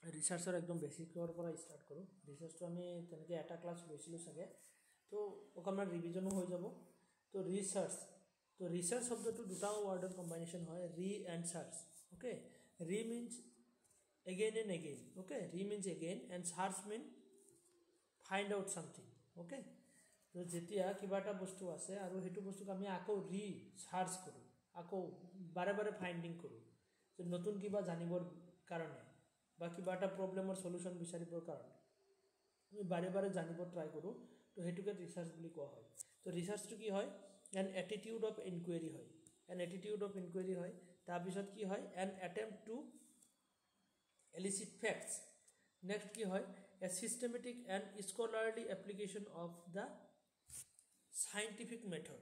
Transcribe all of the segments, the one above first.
ৰিচাৰ্চৰ একদম বেছিকৰ পৰা ষ্টাৰ্ট কৰোঁ ৰিচাৰ্চটো আমি তেনেকৈ এটা ক্লাছ লৈছিলোঁ চাগে তো অকণমান ৰিভিজনো হৈ যাব তো ৰিচাৰ্চ শব্দটো দুটা ৱৰ্ডৰ কম্বাইনেশ্যন হয় ৰি এণ্ড চাৰ্চ অ'কে ৰি means again and again okay re means again and search mean find out something okay তো যেতিয়া কিবা এটা বস্তু আছে আৰু হেতু বস্তুক আমি আকৌ ৰি সাৰ্চ কৰো আকৌ বাৰে বাৰে ফাইন্ডিং কৰো যে নতুন কিবা জানিবৰ কাৰণে বা কিবা এটা প্ৰবলেমৰ সলিউশন বিচাৰিবৰ কাৰণে আমি বাৰে বাৰে জানিব ট্ৰাই কৰো তো হেতুকে ৰিসাৰ্চ বুলি কোৱা হয় তো ৰিসাৰ্চটো কি হয় এন এটিটিউড অফ ইনকুৱাৰী হয় এন এটিটিউড অফ ইনকুৱাৰী হয় তাৰ পিছত কি হয় N attempt two elicit facts next ki hoy a systematic and scholarly application of the scientific method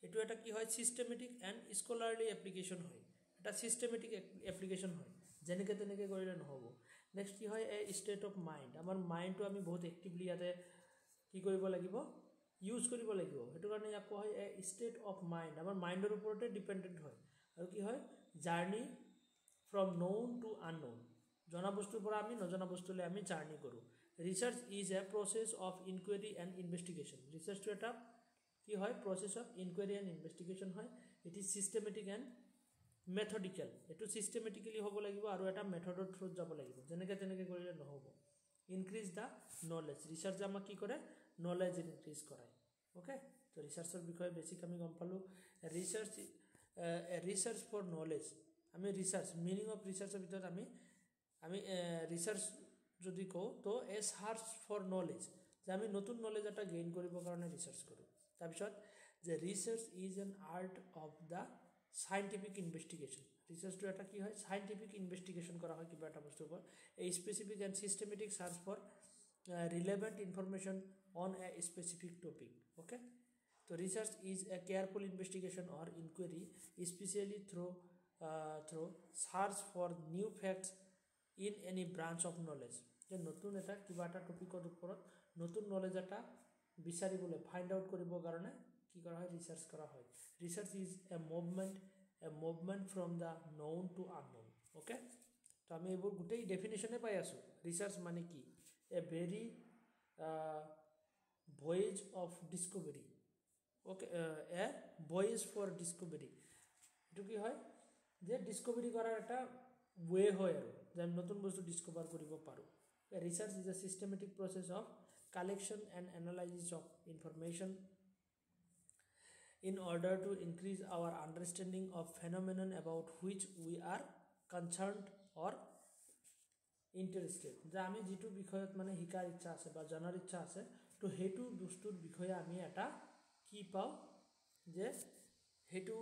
etu eta ki hoy systematic and scholarly application hoy eta systematic application hoy jeneke teneke korile nohobo next ki hoy a state of mind amar mind to ami bahut actively ate ki koribo lagibo use koribo lagibo etu karone yak hoy a state of mind amar mind er uporote dependent hoy aru ki hoy journey from known to unknown জনা বস্তুৰ পৰা আমি নজনা বস্তুলৈ আমি journey কৰোঁ research is a process of inquiry and investigation ৰিসাৰ্চটো এটা কি হয় process of inquiry and investigation হয় it is systematic and methodical এটো সিস্টেমেটিক্যালি হ'ব লাগিব আৰু এটা মেথডৰ থ্ৰুত যাব লাগিব যেনেকৈ তেনেকৈ কৰিলে নহ'ব ইনক্ৰিজ দা নলেজ ৰিসাৰ্চ আমাক কি কৰে নলেজ ইনক্ৰিজ কৰায় ওকে তো ৰিসাৰ্চৰ বিষয়ে বেছিক আমি গম পালোঁ ৰিসাৰ্চ ফৰ নলেজ আমি ৰিসাৰ্চ মিনিং অফ ৰিসাৰ্চৰ ভিতৰত আমি ৰিসাৰ্চ যদি কওঁ তো এ সাৰ্চ ফৰ নলেজ যে আমি নতুন নলেজ এটা গেইন কৰিবৰ কাৰণে ৰিসাৰ্চ কৰোঁ তাৰপিছত যে research is an art of the scientific investigation ৰিসাৰ্চটো এটা কি হয় সাইণ্টিফিক ইনভেষ্টিগেশ্যন কৰা হয় কিবা এটা বস্তুৰ ওপৰত a specific and systematic search for relevant information on a specific topic okay তো research is a careful investigation or inquiry specially through search for new facts in any branch of knowledge যে নতুন এটা কিবা এটা টপিকৰ ওপৰত নতুন knowledge এটা বিচাৰিবলৈ ফাইন্ড আউট কৰিবৰ কাৰণে কি কৰা হয় ৰিসাৰ্চ কৰা হয় research is A movement from da noun to unknown okay তো আমি এইবোৰ গোটেই ডেফিনেশ্যনে পাই আছো ৰিসাৰ্চ মানে কি a very voyage of discovery okay a voyage for discovery এটো কি হয় যে ডিসকভাৰী কৰাৰ এটা ৱে হয় আৰু যে নতুন বস্তু ডিসকভাৰ কৰিব পাৰো research is A systematic process of collection and analysis of information in order to increase our understanding of phenomenon about which we are concerned or interested যে আমি যেটো বিষয়ত মানে শিকাৰ ইচ্ছা আছে বা জানাৰ ইচ্ছা আছে তো হেতু বস্তুৰ বিষয়ে আমি এটা কি পাও যে হেতু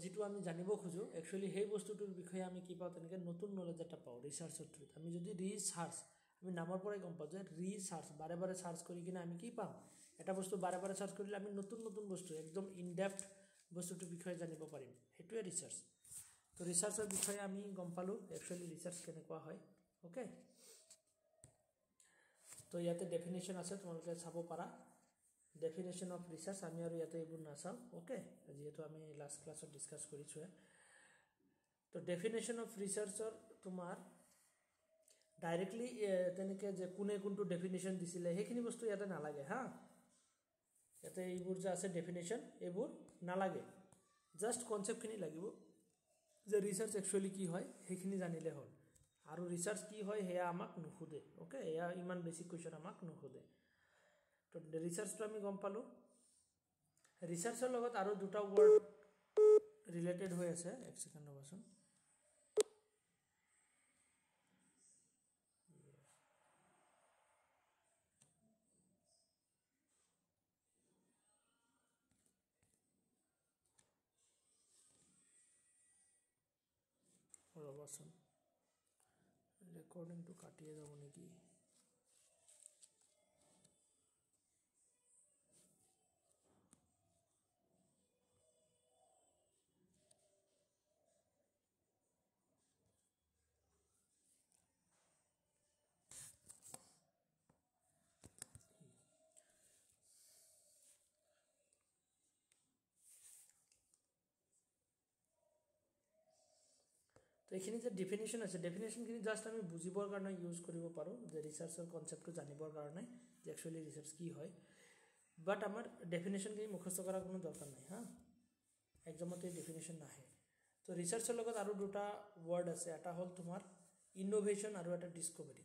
যেটো আমি জানিব খুজো একচুয়ালি সেই বস্তুটোৰ বিষয়ে আমি কি পাও তেনেকৈ নতুন নলেজ এটা পাও ৰিসাৰ্চৰ থ্ৰুত আমি যদি ৰিসাৰ্চ আমি নামৰ পৰাই গম পাও যে ৰিসাৰ্চ বাৰে বাৰে সাৰ্চ কৰি কিনে আমি কি পাম এটা বস্তু বাৰে বাৰে সাৰ্চ কৰিলে আমি নতুন নতুন বস্তু একদম ইন ডেপথ বস্তুটোৰ বিষয়ে জানিব পাৰিম হেতুৱে ৰিসাৰ্চ তো ৰিসাৰ্চৰ বিষয়ে আমি গম পালো একচুয়ালি ৰিসাৰ্চ কেনেকুৱা হয় ওকে তো ইয়াতে ডেফিনেশ্যন আছে তোমালোকে চাব পাৰা definition of research আমি আৰু ইয়াতে এইবোৰ নাচাও ওকে যেহেতু আমি লাষ্ট ক্লাছত ডিসকাস কৰিছো তো ডেফিনেশ্যন অফ ৰিসাৰ্চৰ তোমাৰ ডাইৰেক্টলি তেনেকৈ যে কোনে কোনটো ডেফিনেশ্যন দিছিলে সেইখিনি বস্তু ইয়াতে নালাগে হা ইয়াতে এইবোৰ যে আছে ডেফিনেশ্যন এইবোৰ নালাগে জাস্ট কনসেপ্টখিনি লাগিব যে ৰিসাৰ্চ একচুয়ালি কি হয় সেইখিনি জানিলে হ'ল আৰু ৰিসাৰ্চ কি হয় হেয়া আমাক নুখুদে ওকে এয়া ইমান বেসিক কোৱেশ্চন আমাক নুখুদে তো ৰিসাৰ্চটো আমি গম পালো ৰিসাৰ্চৰ লগত আৰু দুটা ৱৰ্ড ৰিলেটেড হৈ আছে এক সেকেন্ড ৰবাচোন ৰবাচোন ৰেকৰ্ডিংটো কাটিয়ে যাব নেকি তো এইখিনি যে ডেফিনেশ্যন আছে ডেফিনেশ্যনখিনি জাষ্ট আমি বুজিবৰ কাৰণে ইউজ কৰিব পাৰোঁ যে ৰিচাৰ্চৰ কনচেপ্টটো জানিবৰ কাৰণে যে একচুৱেলি ৰিচাৰ্চ কি হয় বাট আমাৰ ডেফিনেশ্যনখিনি মুখস্থ কৰাৰ কোনো দৰকাৰ নাই হা এক্সামতে ডেফিনেশ্যন নাহে তো ৰিচাৰ্চৰ লগত আৰু দুটা ৱৰ্ড আছে এটা হ'ল তোমাৰ ইনোভেশ্যন আৰু এটা ডিস্কভাৰী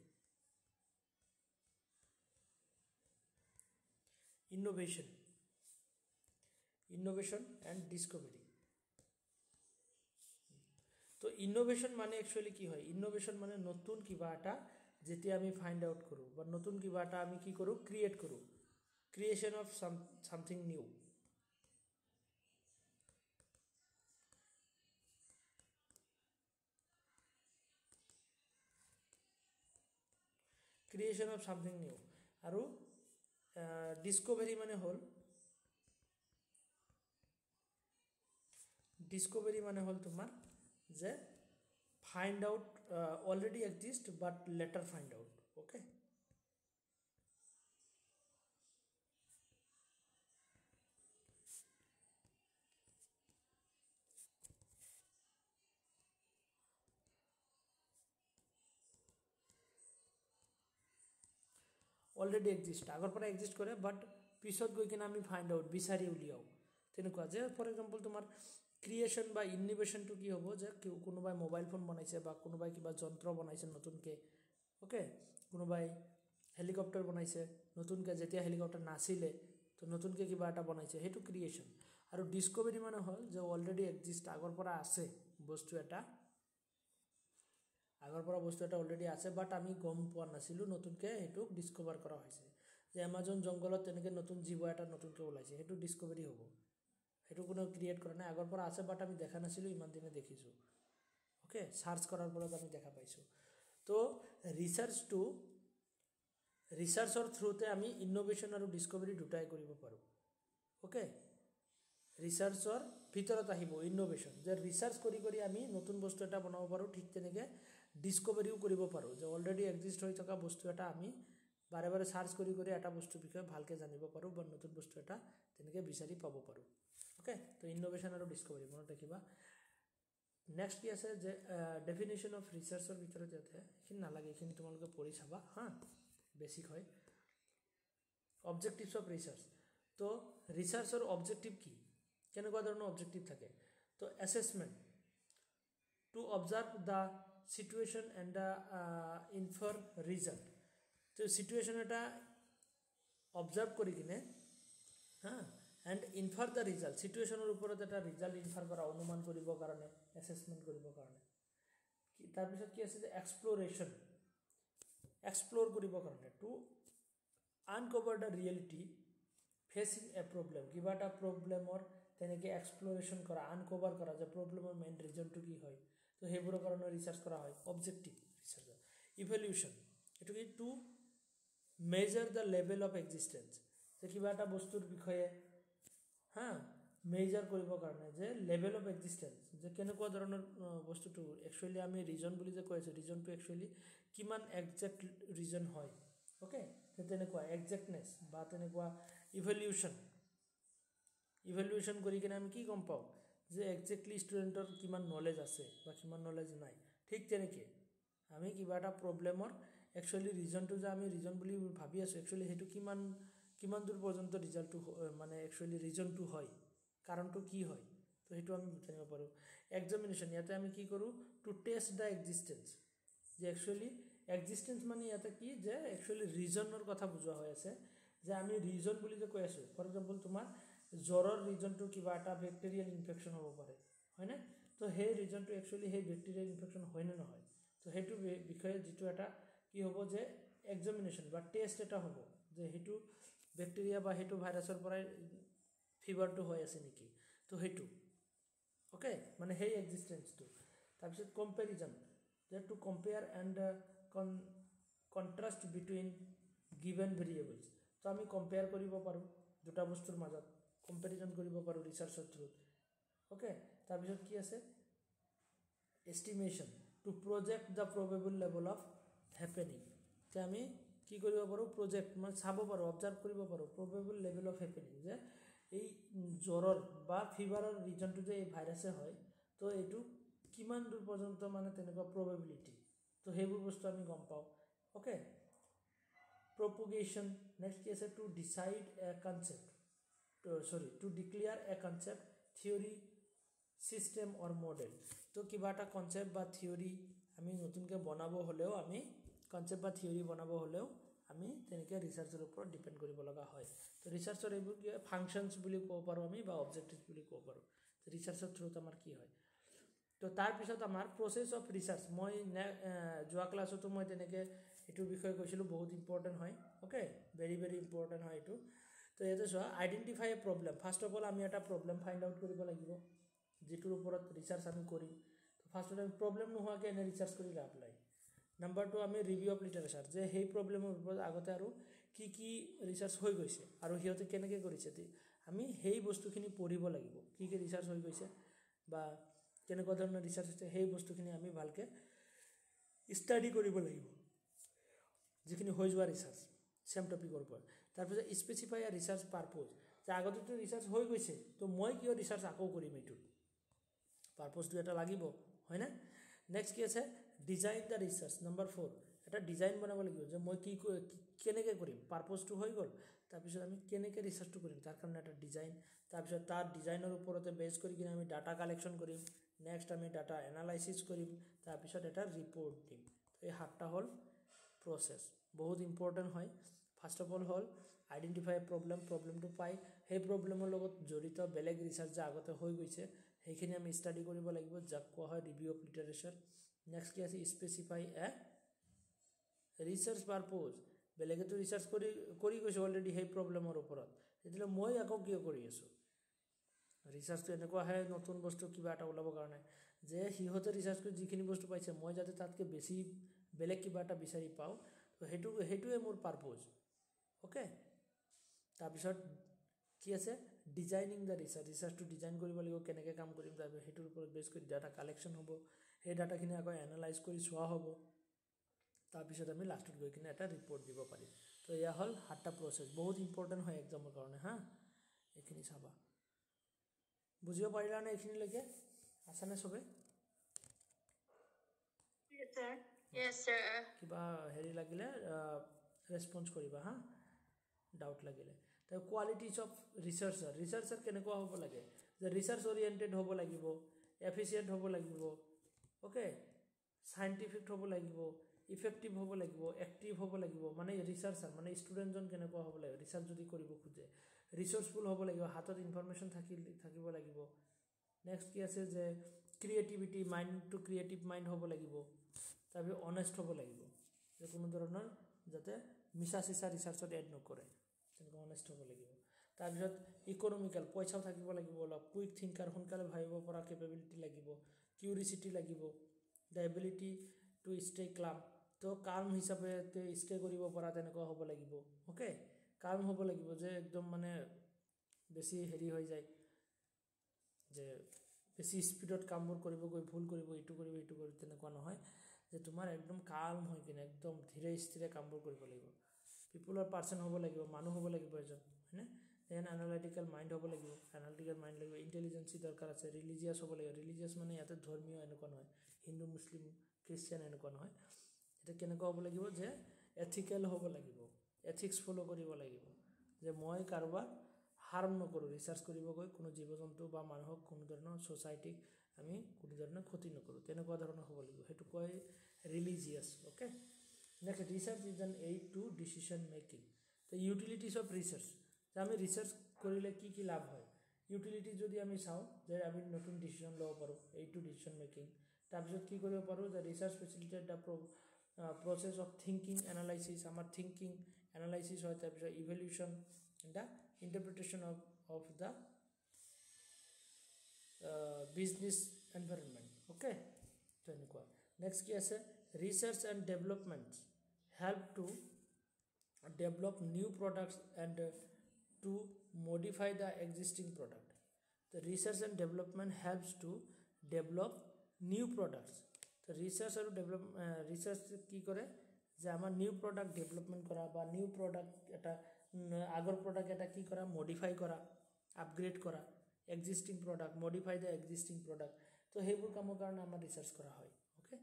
ইনোভেশ্যন এণ্ড ডিস্কভাৰী তো ইনোভেশ্যন মানে একচুৱেলি কি হয় ইনোভেশ্যন মানে নতুন কিবা এটা যেতিয়া আমি ফাইণ্ড আউট কৰোঁ বা নতুন কিবা এটা আমি কি কৰোঁ ক্ৰিয়েট কৰোঁ creation of something new creation of something new আৰু ডিস্কভাৰী মানে হ'ল তোমাৰ যে find out already exist but later find out okay already exist আগৰ পৰা exist কৰে but পিছত গৈ কিনে আমি find out বিচাৰি উলিয়াও তেনেকুৱা যে ফৰ এক্সাম্পল তোমাৰ ক্ৰিয়েশ্যন বা ইনোভেশ্যনটো কি হ'ব যে কোনোবাই মোবাইল ফোন বনাইছে বা কোনোবাই কিবা যন্ত্ৰ বনাইছে নতুনকৈ ওকে কোনোবাই হেলিকপ্টাৰ বনাইছে নতুনকৈ যেতিয়া হেলিকপ্টাৰ নাছিলে তো নতুনকৈ কিবা এটা বনাইছে সেইটো ক্ৰিয়েশ্যন আৰু ডিস্কভাৰী মানে হ'ল যে অলৰেডি এক্সিষ্ট আগৰ পৰা আছে বস্তু এটা অলৰেডি আছে বাট আমি গম পোৱা নাছিলোঁ নতুনকৈ সেইটো ডিস্কভাৰ কৰা হৈছে যে এমাজন জংঘলত তেনেকৈ নতুন জীৱ এটা নতুনকৈ ওলাইছে সেইটো ডিস্কভাৰী হ'ব সেইটো কোনো ক্ৰিয়েট কৰা নাই আগৰ পৰা আছে বাট আমি দেখা নাছিলোঁ ইমান দিনে দেখিছোঁ ওকে সাৰ্চ কৰাৰ ফলত আমি দেখা পাইছোঁ তো ৰিচাৰ্চৰ থ্ৰুতে আমি ইনোভেশ্যন আৰু ডিস্কভাৰী দুটাই কৰিব পাৰোঁ ওকে ৰিচাৰ্চৰ ভিতৰত আহিব ইনোভেশ্যন যে ৰিচাৰ্চ কৰি আমি নতুন বস্তু এটা বনাব পাৰোঁ ঠিক তেনেকৈ ডিস্কভাৰীও কৰিব পাৰোঁ যে অলৰেডি এক্সিষ্ট হৈ থকা বস্তু এটা আমি বাৰে বাৰে সাৰ্চ কৰি এটা বস্তুৰ বিষয়ে ভালকৈ জানিব পাৰোঁ বা নতুন বস্তু এটা তেনেকৈ বিচাৰি পাব পাৰোঁ ওকে তো ইনোভেশ্যন আৰু ডিস্কভাৰী মনত ৰাখিবা নেক্সট কি আছে যে ডেফিনেশ্যন অফ ৰিচাৰ্চৰ ভিতৰত ইয়াতে এইখিনি নালাগে এইখিনি তোমালোকে পঢ়ি চাবা হা বেছিক হয় অবজেক্টিভছ অফ ৰিচাৰ্চ তো ৰিচাৰ্চৰ অবজেক্টিভ কি কেনেকুৱা ধৰণৰ অবজেক্টিভ থাকে তো assessment to observe the situation and the infer result তো চিটুৱেশ্যন এটা অবজাৰ্ভ কৰি কিনে হা এণ্ড ইনফাৰ দ্য ৰিজাল্ট চিটুৱেশ্যনৰ ওপৰত এটা ৰিজাল্ট ইনফাৰ কৰা অনুমান কৰিবৰ কাৰণে এছেছমেণ্ট কৰিবৰ কাৰণে তাৰপিছত কি আছে যে এক্সপ্ল'ৰ কৰিবৰ কাৰণে to uncover the reality facing a problem কিবা এটা প্ৰব্লেমৰ তেনেকৈ এক্সপ্ল'ৰেশ্যন কৰা আনকভাৰ কৰা যে প্ৰব্লেমৰ মেইন ৰিজনটো কি হয় তো সেইবোৰৰ কাৰণে ৰিচাৰ্চ কৰা হয় অবজেক্টিভ ৰিচাৰ্চৰ ইভেলিউশ্যন এইটো কি to measure the level of existence যে কিবা এটা বস্তুৰ বিষয়ে হা মেজাৰ কৰিবৰ কাৰণে যে লেভেল অফ এক্সিষ্টেঞ্চ যে কেনেকুৱা ধৰণৰ বস্তুটো একচুৱেলি আমি ৰিজন বুলি যে কৈ আছোঁ ৰিজনটো একচুৱেলি কিমান একজেক্ট ৰিজন হয় ওকে তেনেকুৱা একজেক্টনেছ বা তেনেকুৱা ইভেলিউশ্যন কৰি কিনে আমি কি গম পাওঁ যে একজেক্টলি ষ্টুডেণ্টৰ কিমান নলেজ আছে বা কিমান নলেজ নাই ঠিক তেনেকৈ আমি কিবা এটা প্ৰব্লেমৰ একচুৱেলি ৰিজনটো যে আমি ৰিজন বুলি ভাবি আছোঁ একচুৱেলি সেইটো কিমান দূৰ পৰ্যন্ত ৰিজাল্টটো মানে একচুৱেলি ৰিজনটো হয় কাৰণটো কি হয় তো সেইটো আমি জানিব পাৰোঁ এক্সামিনেশ্যন ইয়াতে আমি কি কৰোঁ টু টেষ্ট দ্য এক্সিষ্টেঞ্চ যে একচুৱেলি এক্সিষ্টেঞ্চ মানে ইয়াতে কি যে একচুৱেলি ৰিজনৰ কথা বুজোৱা হৈ আছে যে আমি ৰিজন বুলি যে কৈ আছোঁ ফৰ এক্সাম্পল তোমাৰ জ্বৰৰ ৰিজনটো কিবা এটা বেক্টেৰিয়েল ইনফেকশ্যন হ'ব পাৰে হয়নে তো সেই ৰিজনটো একচুৱেলি সেই বেক্টেৰিয়েল ইনফেকশ্যন হয়নে নহয় তো সেইটো বিষয়ে যিটো এটা কি হ'ব যে এক্সামিনেশ্যন বা টেষ্ট এটা হ'ব যে সেইটো বেক্টেৰিয়া বা সেইটো ভাইৰাছৰ পৰাই ফিভাৰটো হৈ আছে নেকি তো সেইটো ওকে মানে সেই এক্সিষ্টেঞ্চটো তাৰপিছত কম্পেৰিজন যে to compare and contrast between given variables তো আমি কম্পেয়াৰ কৰিব পাৰোঁ দুটা বস্তুৰ মাজত কম্পেৰিজন কৰিব পাৰোঁ ৰিচাৰ্চৰ থ্ৰুত ওকে তাৰপিছত কি আছে estimation to project the probable level of happening যে আমি কি কৰিব পাৰোঁ প্ৰজেক্ট মানে চাব পাৰোঁ অবজাৰ্ভ কৰিব পাৰোঁ প্ৰবেবল লেভেল অফ হেপেনিং যে এই জ্বৰৰ বা ফিভাৰৰ ৰিজনটো যে এই ভাইৰাছে হয় তো এইটো কিমান দূৰ পৰ্যন্ত মানে তেনেকুৱা প্ৰবেবিলিটি, তো সেইবোৰ বস্তু আমি গম পাওঁ। Okay, propagation. Next কি আছে, to decide a concept, to declare a concept, theory, system or model. তো কিবা এটা কনসেপ্ট বা থিওৰি আমি নতুনকৈ বনাব হ'লেও, আমি কনসেপ্ট বা থিওৰি বনাব হ'লেও আমি তেনেকৈ ৰিচাৰ্চৰ ওপৰত ডিপেণ্ড কৰিব লগা হয়। তো ৰিচাৰ্চৰ এইবোৰ কি হয়, ফাংচনছ বুলি ক'ব পাৰোঁ আমি, বা অবজেক্টিভছ বুলি ক'ব পাৰোঁ। ৰিচাৰ্চৰ থ্ৰুত আমাৰ কি হয়। তো তাৰপিছত আমাৰ প্ৰচেছ অফ ৰিচাৰ্চ, মই যোৱা ক্লাছতো মই তেনেকৈ এইটোৰ বিষয়ে কৈছিলোঁ, বহুত ইম্পৰ্টেণ্ট হয়। অ'কে, ভেৰি ভেৰি ইম্পৰ্টেণ্ট হয় এইটো। তো ইয়াতে চোৱা, identify A problem. First of all আমি এটা প্ৰব্লেম ফাইণ্ড আউট কৰিব লাগিব, যিটোৰ ওপৰত ৰিচাৰ্চ আমি কৰিম। তো ফাৰ্ষ্টত আমি প্ৰব্লেম নোহোৱাকৈ এনে ৰিচাৰ্চ কৰি লাভ নাই। নাম্বাৰ 2, আমি ৰিভিউ অফ লিটাৰেচাৰ, যে সেই প্ৰব্লেমৰ ওপৰত আগতে আৰু কি কি ৰিচাৰ্চ হৈ গৈছে আৰু সিহঁতে কেনেকৈ কৰিছে, আমি সেই বস্তুখিনি পঢ়িব লাগিব। কি কি ৰিচাৰ্চ হৈ গৈছে বা কেনেকুৱা ধৰণৰ ৰিচাৰ্চ হৈছে, সেই বস্তুখিনি আমি ভালকৈ ষ্টাডি কৰিব লাগিব, যিখিনি হৈ যোৱা ৰিচাৰ্চ চেম টপিকৰ ওপৰত। তাৰপিছত স্পেচিফাই আ ৰিচাৰ্চ পাৰপ'জ, যে আগতেতো ৰিচাৰ্চ হৈ গৈছে, তো মই কিয় ৰিচাৰ্চ আকৌ কৰিম, এইটোত পাৰপ'জটো এটা লাগিব, হয়নে? নেক্সট কি আছে, ডিজাইন দ্য ৰিচাৰ্চ। নাম্বাৰ 4, এটা ডিজাইন বনাব লাগিব, যে মই কেনেকৈ কৰিম, পাৰপ'জটো হৈ গ'ল, তাৰপিছত আমি কেনেকৈ ৰিচাৰ্চটো কৰিম, তাৰ কাৰণে এটা ডিজাইন। তাৰপিছত তাৰ ডিজাইনৰ ওপৰতে বেছ কৰি কিনে আমি ডাটা কালেকশ্যন কৰিম। নেক্সট আমি ডাটা এনালাইচিছ কৰিম, তাৰপিছত এটা ৰিপৰ্ট দিম। এই 7টা হ'ল প্ৰচেছ, বহুত ইম্পৰ্টেণ্ট হয়। ফাৰ্ষ্ট অফ অল হ'ল আইডেণ্টিফাই প্ৰব্লেম, প্ৰব্লেমটো পাই সেই প্ৰব্লেমৰ লগত জড়িত বেলেগ ৰিচাৰ্চ যে আগতে হৈ গৈছে সেইখিনি আমি ষ্টাডি কৰিব লাগিব, যাক কোৱা হয় ৰিভিউ অফ লিটাৰেচাৰ। নেক্সট কি আছে, স্পেচিফাই এ ৰিচাৰ্চ পাৰপ'জ, বেলেগেতো ৰিচাৰ্চ কৰি গৈছে অলৰেডি সেই প্ৰব্লেমৰ ওপৰত, তেতিয়াহ'লে মই আকৌ কিয় কৰি আছোঁ। ৰিচাৰ্চটো এনেকুৱাহে নতুন বস্তু কিবা এটা ওলাবৰ কাৰণে, যে সিহঁতে ৰিচাৰ্চ কৰি যিখিনি বস্তু পাইছে মই যাতে তাতকৈ বেছি বেলেগ কিবা এটা বিচাৰি পাওঁ, তো সেইটোৱে মোৰ পাৰপ'জ। অ'কে, তাৰপিছত কি আছে, ডিজাইনিং দ্য ৰিচাৰ্চ, ৰিচাৰ্চটো ডিজাইন কৰিব লাগিব, কেনেকৈ কাম কৰিম, তাৰপিছত সেইটোৰ ওপৰত বেছ কৰি ডাটা কালেকশ্যন হ'ব, সেই ডাটাখিনি আকৌ এনালাইজ কৰি চোৱা হ'ব, তাৰপিছত আমি লাষ্টত গৈ কিনে এটা ৰিপৰ্ট দিব পাৰিম। তো এয়া হ'ল 7টা প্ৰচেছ, বহুত ইম্পৰ্টেণ্ট হয় এক্সামৰ কাৰণে। হা, এইখিনি চাবা, বুজিব পাৰিলানে এইখিনিলৈকে? আছেনে চবে? কিবা হেৰি লাগিলে ৰেছপঞ্চ কৰিবা, হা, ডাউট লাগিলে। তাৰ কোৱালিটিজ অফ ৰিচাৰ্চাৰ, ৰিচাৰ্চাৰ কেনেকুৱা হ'ব লাগে, যে ৰিচাৰ্চ অৰিয়েণ্টেড হ'ব লাগিব, এফিচিয়েণ্ট হ'ব লাগিব, অ'কে, চাইণ্টিফিক হ'ব লাগিব, ইফেক্টিভ হ'ব লাগিব, এক্টিভ হ'ব লাগিব। মানে ৰিচাৰ্চাৰ মানে ষ্টুডেণ্টজন কেনেকুৱা হ'ব লাগিব, ৰিচাৰ্চ যদি কৰিব খোজে, ৰিচোৰ্চফুল হ'ব লাগিব, হাতত ইনফৰমেশ্যন থাকিব লাগিব। নেক্সট কি আছে, যে ক্ৰিয়েটিভিটি, মাইণ্ডটো ক্ৰিয়েটিভ মাইণ্ড হ'ব লাগিব। তাৰপিছত অনেষ্ট হ'ব লাগিব, যে কোনো ধৰণৰ যাতে মিছা চিছা ৰিচাৰ্চত এড নকৰে, তেনেকুৱা অনেষ্ট হ'ব লাগিব। তাৰপিছত ইকনমিকেল, পইচাও থাকিব লাগিব অলপ, কুইক থিংকাৰ, সোনকালে ভাবিব পৰা কেপেবিলিটি লাগিব, কিউৰিচিটি লাগিব, দ্য এবিলিটি টু ষ্টে ক্লাম, তো কাম হিচাপে ষ্টে কৰিব পৰা তেনেকুৱা হ'ব লাগিব। অ'কে, কাম হ'ব লাগিব, যে একদম মানে বেছি হেৰি হৈ যায়, যে বেছি স্পীডত কামবোৰ কৰিব, গৈ ভুল কৰিব, এইটো কৰিব তেনেকুৱা নহয়, যে তোমাৰ একদম কাম হৈ কিনে একদম ধীৰে স্থিৰে কামবোৰ কৰিব লাগিব। পিপুলৰ পাৰ্চন হ'ব লাগিব, মানুহ হ'ব লাগিব এজন, হয়নে? দেন এনালাইটিকেল মাইণ্ড হ'ব লাগিব, এনালিটিকেল মাইণ্ড লাগিব, ইণ্টেলিজেঞ্চি দৰকাৰ আছে, ৰিলিজিয়াছ হ'ব লাগিব। ৰিলিজিয়াছ মানে ইয়াতে ধৰ্মীয় এনেকুৱা নহয়, হিন্দু মুছলিম খ্ৰীষ্টিয়ান এনেকুৱা নহয়, এতিয়া কেনেকুৱা হ'ব লাগিব, যে এথিকেল হ'ব লাগিব, এথিক্স ফ'ল' কৰিব লাগিব, যে মই কাৰোবাক হাৰ্ম নকৰোঁ, ৰিচাৰ্চ কৰিব গৈ কোনো জীৱ জন্তু বা মানুহক কোনো ধৰণৰ ছ'চাইটিক আমি কোনো ধৰণৰ ক্ষতি নকৰোঁ, তেনেকুৱা ধৰণৰ হ'ব লাগিব, সেইটো কয় religious. Okay, next, research is an aid two decision making. তো ইউটিলিটিছ অফ ৰিচাৰ্চ, যে আমি ৰিচাৰ্চ কৰিলে কি কি লাভ হয়। ইউটিলিটি যদি আমি চাওঁ, যে আমি নতুন ডিচিশ্যন ল'ব পাৰোঁ, এইড টু ডিচিশ্যন মেকিং। তাৰপিছত কি কৰিব পাৰোঁ, যে research facilitate the process of thinking analysis, আমাৰ থিংকিং এনালাইচিছ হয়, তাৰপিছত evaluation, the interpretation of the business environment. Okay, তেনেকুৱা। নেক্সট কি আছে, research and development help to develop new products and to modify the existing product. তো research and development helps to develop new products. তো research আৰু research কি কৰে, যে আমাৰ নিউ প্ৰডাক্ট ডেভেলপমেণ্ট কৰা, বা নিউ প্ৰডাক্ট এটা আগৰ প্ৰডাক্ট এটা কি কৰা, মডিফাই কৰা, আপগ্ৰেড কৰা, existing product, modify the existing product. তো সেইবোৰ কামৰ কাৰণে আমাৰ ৰিচাৰ্চ কৰা হয় ওকে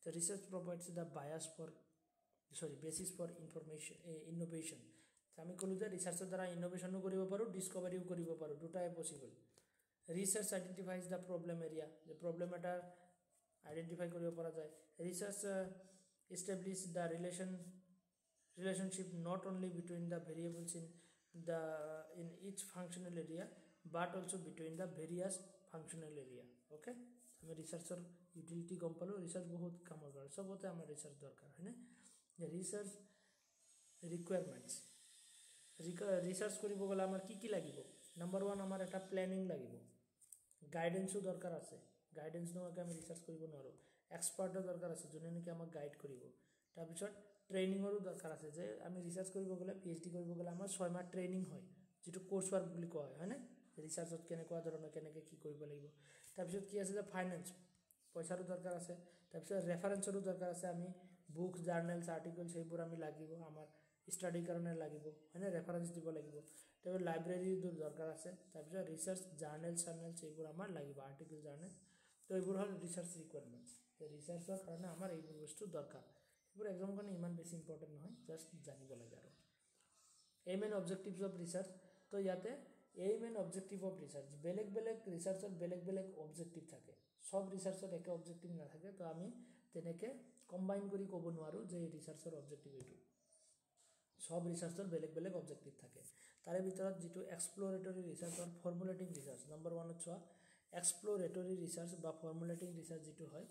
তো research provides the basis for innovation আমি ক'লোঁ যে ৰিচাৰ্চৰ দ্বাৰা ইন'ভেশ্যনো কৰিব পাৰোঁ ডিস্কভাৰীও কৰিব পাৰোঁ দুটাই possible research identifies the problem area যে প্ৰব্লেম এটা আইডেণ্টিফাই কৰিব পৰা যায় research establish the relationship not only between the variables in each functional area but also between the various functional area okay আমি ৰিচাৰ্চৰ ইউটিলিটি গম পালোঁ ৰিচাৰ্চ বহুত কামৰ কৰে চবতে আমাৰ ৰিচাৰ্চ দৰকাৰ হয়নে ৰিচাৰ্চ ৰিকুৱাৰমেণ্টছ ৰিচাৰ্চ কৰিব গ'লে আমাৰ কি লাগিব নাম্বাৰ 1 আমাৰ এটা প্লেনিং লাগিব গাইডেন্সও দৰকাৰ আছে গাইডেন্স নোহোৱাকৈ আমি ৰিচাৰ্চ কৰিব নোৱাৰোঁ এক্সপাৰ্টৰ দৰকাৰ আছে যোনে নেকি আমাক গাইড কৰিব তাৰপিছত ট্ৰেইনিঙৰো দৰকাৰ আছে যে আমি ৰিচাৰ্চ কৰিব গ'লে PhD কৰিব গ'লে আমাৰ 6 মাহ ট্ৰেইনিং হয় যেটো কোৰ্ছ ৱাৰ্ক বুলি কোৱা হয়নে ৰিচাৰ্চত কেনেকুৱা ধৰণৰ কেনেকৈ কি কৰিব লাগিব তাৰপিছত কি আছে যে ফাইনেন্স পইচাৰো দৰকাৰ আছে তাৰপিছত ৰেফাৰেন্সৰো দৰকাৰ আছে আমি বুকছ জাৰ্নেলছ আৰ্টিকলছ সেইবোৰ আমি লাগিব আমাৰ ষ্টাডিৰ কাৰণে লাগিব হয়নে ৰেফাৰেন্স দিব লাগিব তাৰপিছত লাইব্ৰেৰীৰ দৰকাৰ আছে তাৰপিছত ৰিচাৰ্চ জাৰ্নেলছ এইবোৰ আমাৰ লাগিব আৰ্টিকল জাৰ্নেল তো এইবোৰ হ'ল ৰিচাৰ্চ ৰিকুৱাৰমেণ্টছ ৰিচাৰ্চৰ কাৰণে আমাৰ এইবোৰ বস্তু দৰকাৰ এইবোৰ একদম কাৰণে ইমান বেছি ইম্পৰ্টেণ্ট নহয় জাষ্ট জানিব লাগে আৰু aim and objectives of research তো ইয়াতে aim and objective of research বেলেগ ৰিচাৰ্চৰ বেলেগ অবজেক্টিভ থাকে সব ৰিচাৰ্চত একে অবজেক্টিভ নাথাকে তো আমি তেনেকৈ কম্বাইন কৰি ক'ব নোৱাৰোঁ যে এই ৰিচাৰ্চৰ অবজেক্টিভ এইটো সব ৰিচাৰ্চৰ বেলেগ অবজেক্টিভ থাকে তাৰে ভিতৰত যেটো এক্সপ্লোৰেটৰী ৰিচাৰ্চ আৰু ফৰ্মুলেটিং ৰিচাৰ্চ নম্বৰ 1 ত চোৱা এক্সপ্লোৰেটৰী ৰিচাৰ্চ বা ফৰ্মুলেটিং ৰিচাৰ্চ যেটো হয়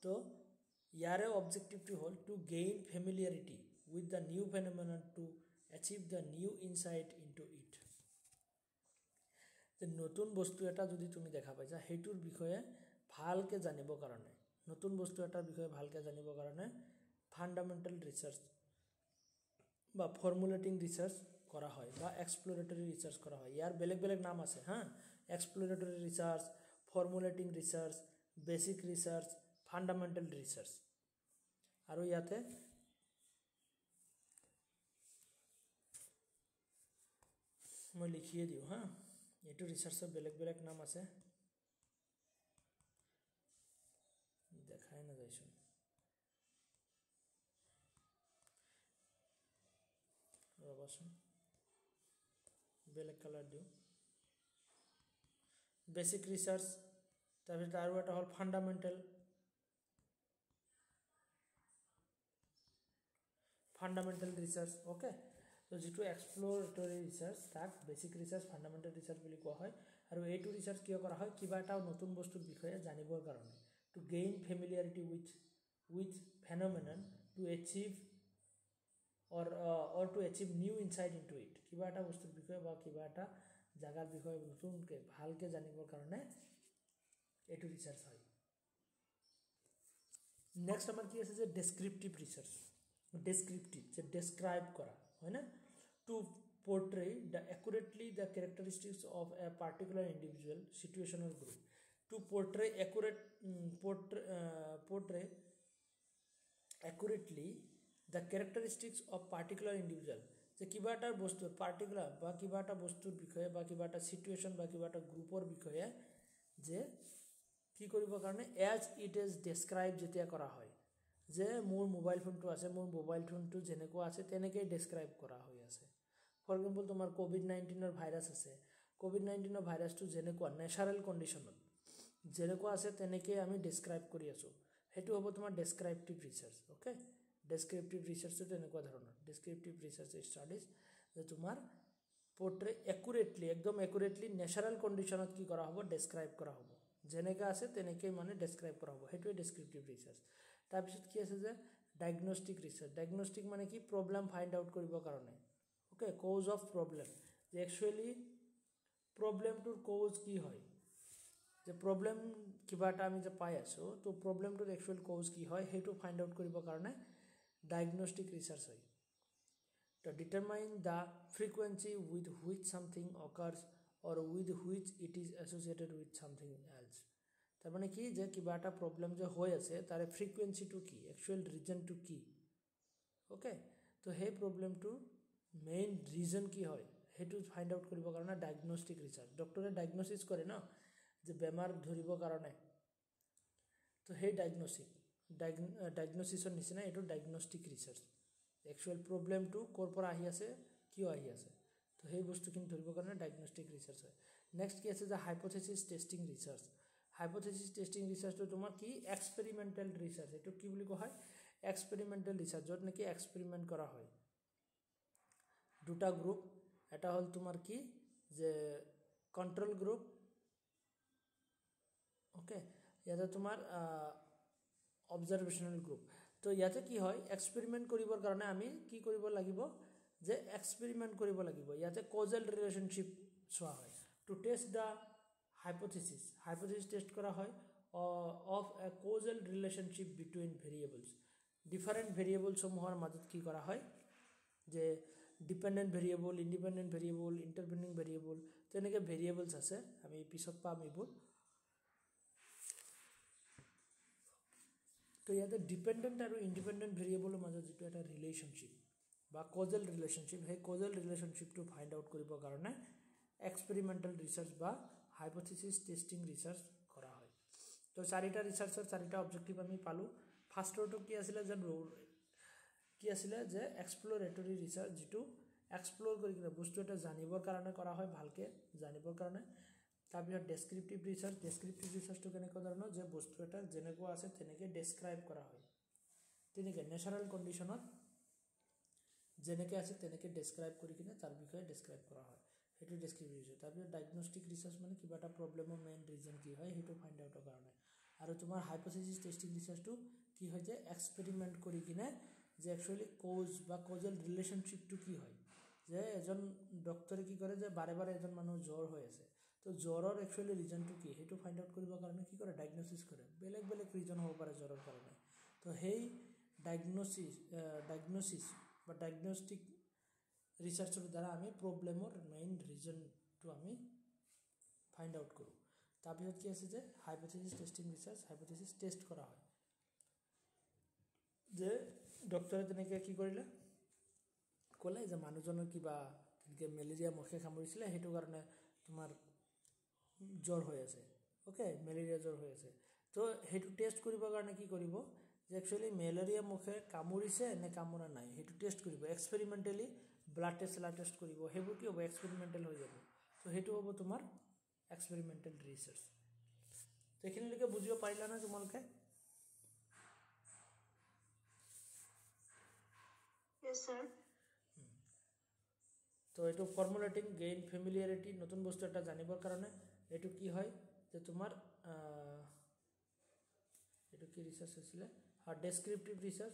তো ইয়াৰে অবজেক্টিভটো হ'ল to gain familiarity with the new phenomenon to achieve the new insight into it যে নতুন বস্তু এটা যদি তুমি দেখা পাইছা সেইটোৰ বিষয়ে ভালকৈ জানিবৰ কাৰণে নতুন বস্তু এটাৰ বিষয়ে ভালকৈ জানিবৰ কাৰণে ফান্ডামেন্টাল ৰিচাৰ্চ বা ফৰ্মুলেটিং ৰিচাৰ্চ কৰা হয় বা এক্সপ্লোৰেটৰী ৰিচাৰ্চ কৰা হয় ইয়াৰ বেলেগ নাম আছে হা exploratory research formulating research basic research fundamental research আৰু ইয়াতে মই লিখিয়ে দিওঁ হা এইটো ৰিচাৰ্চৰ বেলেগ নাম আছে দেখাই নাযায়চোন ৰবাচোন বেলেগ কালাৰ দিওঁ বেসিক ৰিচাৰ্চ তাৰপিছত আৰু এটা হ'ল ফান্ডামেন্টাল ৰিচাৰ্চ ওকে তো যেটো এক্সপ্লোৰেটৰী ৰিচাৰ্চ তাক বেসিক ৰিচাৰ্চ ফান্ডামেন্টাল ৰিচাৰ্চ বুলি কোৱা হয় আৰু এইটো ৰিচাৰ্চ কিয় কৰা হয় কিবা এটা নতুন বস্তুৰ বিষয়ে জানিবৰ কাৰণে to gain familiarity with phenomenon to achieve or to achieve new insight into it কিবা এটা বস্তুৰ বিষয়ে বা কিবা এটা জাগাৰ বিষয়ে নতুনকৈ ভালকৈ জানিবৰ কাৰণে এইটো ৰিচাৰ্চ হয় নেক্সট আমাৰ কি আছে যে ডেসক্ৰিপটিভ ৰিচাৰ্চ ডেসক্ৰিপটিভ যে ডেসক্ৰাইব কৰা হয় না two portray the accurately the characteristics of a particular individual situation or group to portray accurately the characteristics of particular individual যে কিবা এটা বস্তু পার্টিকুলার বা কিবা এটা বস্তুৰ বিষয়ে বা কিবা এটা সিচুৱেশ্যন বা কিবা এটা গ্ৰুপৰ বিষয়ে যে কি কৰিব কাৰণে এজ ইট ইজ ডেসক্ৰাইব যেতিয়া কৰা হয় যে মোৰ মোবাইল ফোনটো আছে মোৰ মোবাইল ফোনটো যেনেকুৱা আছে তেনেকৈ ডেসক্ৰাইব কৰা হৈ আছে ফৰ এক্সাম্পল তোমাৰ কোভিড-19 ভাইৰাছ আছে কোভিড-19 ভাইৰাছটো যেনেকুৱা নেচাৰেল কন্ডিশনত যেনেকুৱা আছে তেনেকৈ আমি ডেসক্ৰাইব কৰি আছো হেতু হ'ব তোমাৰ ডেসক্ৰিপটিভ ৰিচাৰ্চ ওকে ডেসক্ৰিপটিভ ৰিচাৰ্চটো তেনেকুৱা ধৰণৰ ডেসক্ৰিপটিভ ৰিচাৰ্চ ষ্টাডিজ যে তোমাৰ পোৰ্ট্ৰে একুৰেটলি একদম একুৰেটলি নেচাৰেল কন্ডিশনত কি কৰা হ'ব ডেসক্ৰাইব কৰা হ'ব যেনেকা আছে তেনেকৈ মানে ডেসক্ৰাইব কৰা হ'ব হেতুৱে ডেসক্ৰিপটিভ ৰিচাৰ্চ তাৰপিছত কি আছে যে ডায়াগনস্টিক ৰিচাৰ্চ ডায়াগনস্টিক মানে কি প্ৰবলেম ফাইন্ড আউট কৰিবৰ কাৰণে ওকে কজ অফ প্ৰবলেম যে একচুয়ালি প্ৰবলেমটোৰ কজ কি হয় যে প্ৰবলেম কিবা এটা আমি যে পাই আছো তো প্ৰবলেমটোৰ একচুয়াল কজ কি হয় হেতু ফাইন্ড আউট কৰিবৰ কাৰণে ডায়াগনস্টিক ৰিচাৰ্চ হয় to determine the frequency with which something occurs or with which it is associated with something else তাৰ মানে কি যে কিবা এটা প্ৰবলেম যে হৈ আছে তাৰে ফ্ৰিকুৱেন্সিটো কি একচুয়াল ৰিজনটো কি ওকে তো সেই প্ৰবলেমটো মেইন ৰিজন কি হয় হেতু ফাইন্ড আউট কৰিবৰ কাৰণে ডায়াগনস্টিক ৰিচাৰ্চ ডক্টৰে ডায়াগনোসিস কৰে ন যে বেমাৰ ধৰিবৰ কাৰণে তো সেই ডায়াগনোচিছৰ নিচিনা এইটো ডায়াগনষ্টিক ৰিচাৰ্চ একচুৱেল প্ৰব্লেমটো ক'ৰ পৰা আহি আছে কিয় আহি আছে তো সেই বস্তুখিনি ধৰিবৰ কাৰণে ডায়াগনষ্টিক ৰিচাৰ্চ হয় নেক্সট কি আছে যে হাইপোথেচিছ টেষ্টিং ৰিচাৰ্চ হাইপোথেচিছ টেষ্টিং ৰিচাৰ্চটো তোমাৰ কি এক্সপেৰিমেণ্টেল ৰিচাৰ্চ এইটো কি বুলি কোৱা হয় এক্সপেৰিমেণ্টেল ৰিচাৰ্চ য'ত নেকি এক্সপেৰিমেণ্ট কৰা হয় দুটা গ্ৰুপ এটা হ'ল তোমাৰ কি যে কণ্ট্ৰল গ্ৰুপ ওকে ইয়াতে তোমাৰ অবজাৰভেশ্যনেল গ্ৰুপ তো ইয়াতে কি হয় এক্সপেৰিমেণ্ট কৰিবৰ কাৰণে আমি কি কৰিব লাগিব যে এক্সপেৰিমেণ্ট কৰিব লাগিব ইয়াতে কজেল ৰিলেশ্যনশ্বিপ চোৱা হয় to test the hypothesis test কৰা হয় of a causal relationship between variables different ভেৰিয়েবলসমূহৰ মাজত কি কৰা হয় যে dependent variable independent variable intervening variable তেনেকৈ ভেৰিয়েবলছ আছে আমি পিছত পাম এইবোৰ তো ইয়াতে ডিপেণ্ডেণ্ট আৰু ইণ্ডিপেণ্ডেণ্ট ভেৰিয়েবলৰ মাজত যিটো এটা ৰিলেশ্যনশ্বিপ বা কজেল ৰিলেশ্যনশ্বিপ সেই কজেল ৰিলেশ্যনশ্বিপটো ফাইণ্ড আউট কৰিবৰ কাৰণে এক্সপেৰিমেণ্টেল ৰিচাৰ্চ বা হাইপোথেচিছ টেষ্টিং ৰিচাৰ্চ কৰা হয় তো চাৰিটা ৰিচাৰ্চৰ চাৰিটা অবজেক্টিভ আমি পালোঁ ফাৰ্ষ্টৰটো কি আছিলে যে এক্সপ্ল'ৰেটৰী ৰিচাৰ্চ যিটো এক্সপ্ল'ৰ কৰি কিনে বস্তু এটা জানিবৰ কাৰণে কৰা হয় ভালকৈ জানিবৰ কাৰণে তাৰপিছত ডেছক্ৰিপটিভ ৰিচাৰ্চটো কেনেকুৱা ধৰণৰ যে বস্তু এটা যেনেকুৱা আছে তেনেকৈ ডেছক্ৰাইব কৰা হয় তেনেকৈ নেচাৰেল কণ্ডিশ্যনত যেনেকৈ আছে তেনেকৈ ডেছক্ৰাইব কৰি কিনে তাৰ বিষয়ে ডেছক্ৰাইব কৰা হয় সেইটো ডেছক্ৰিপটিভ ৰিচাৰ্চ তাৰপিছত ডায়েগনষ্টিক ৰিচাৰ্চ মানে কিবা এটা প্ৰব্লেমৰ মেইন ৰিজন কি হয় সেইটো ফাইণ্ড আউটৰ কাৰণে আৰু তোমাৰ হাইপোথেচিছ টেষ্টিং ৰিচাৰ্চটো কি হয় যে এক্সপেৰিমেণ্ট কৰি কিনে যে একচুৱেলি কজ বা কজেল ৰিলেশ্যনশ্বিপটো কি হয় যে এজন ডক্টৰে কি কৰে যে বাৰে বাৰে এজন মানুহ জ্বৰ হৈ আছে তো জ্বৰৰ একচুৱেলি ৰিজনটো কি সেইটো ফাইণ্ড আউট কৰিবৰ কাৰণে কি কৰে ডায়েগনচিছ কৰে বেলেগ বেলেগ ৰিজন হ'ব পাৰে জ্বৰৰ কাৰণে তো সেই ডায়েগনচিছ বা ডায়েগনষ্টিক ৰিচাৰ্চৰ দ্বাৰা আমি প্ৰব্লেমৰ মেইন ৰিজনটো আমি ফাইণ্ড আউট কৰোঁ তাৰপিছত কি আছে যে হাইপোথেচিছ টেষ্টিং ৰিচাৰ্চ হাইপোথেচিছ টেষ্ট কৰা হয় যে ডক্টৰে তেনেকৈ কি কৰিলে ক'লে যে মানুহজনৰ কিবা তেনেকৈ মেলেৰিয়া মহে কামুৰিছিলে সেইটো কাৰণে তোমাৰ জ্বৰ হৈ আছে অ'কে মেলেৰিয়া জ্বৰ হৈ আছে তো সেইটো টেষ্ট কৰিবৰ কাৰণে কি কৰিব যে একচুৱেলি মেলেৰিয়া মহে কামুৰিছে নে কামোৰা নাই সেইটো টেষ্ট কৰিব এক্সপেৰিমেণ্টেলি ব্লাড টেষ্ট কৰিব সেইবোৰ কি হ'ব এক্সপেৰিমেণ্টেল হৈ যাব তো সেইটো হ'ব তোমাৰ এক্সপেৰিমেণ্টেল ৰিচাৰ্চ তো এইখিনিলৈকে বুজিব পাৰিলা নে তোমালোকে Yes, sir. তো এইটো ফৰ্মুলেটিং গেইন ফেমিলিয়াৰিটি নতুন বস্তু এটা জানিবৰ কাৰণে এইটো কি হয় যে তোমাৰ এইটো কি ৰিচাৰ্চ হৈছিলে descriptive research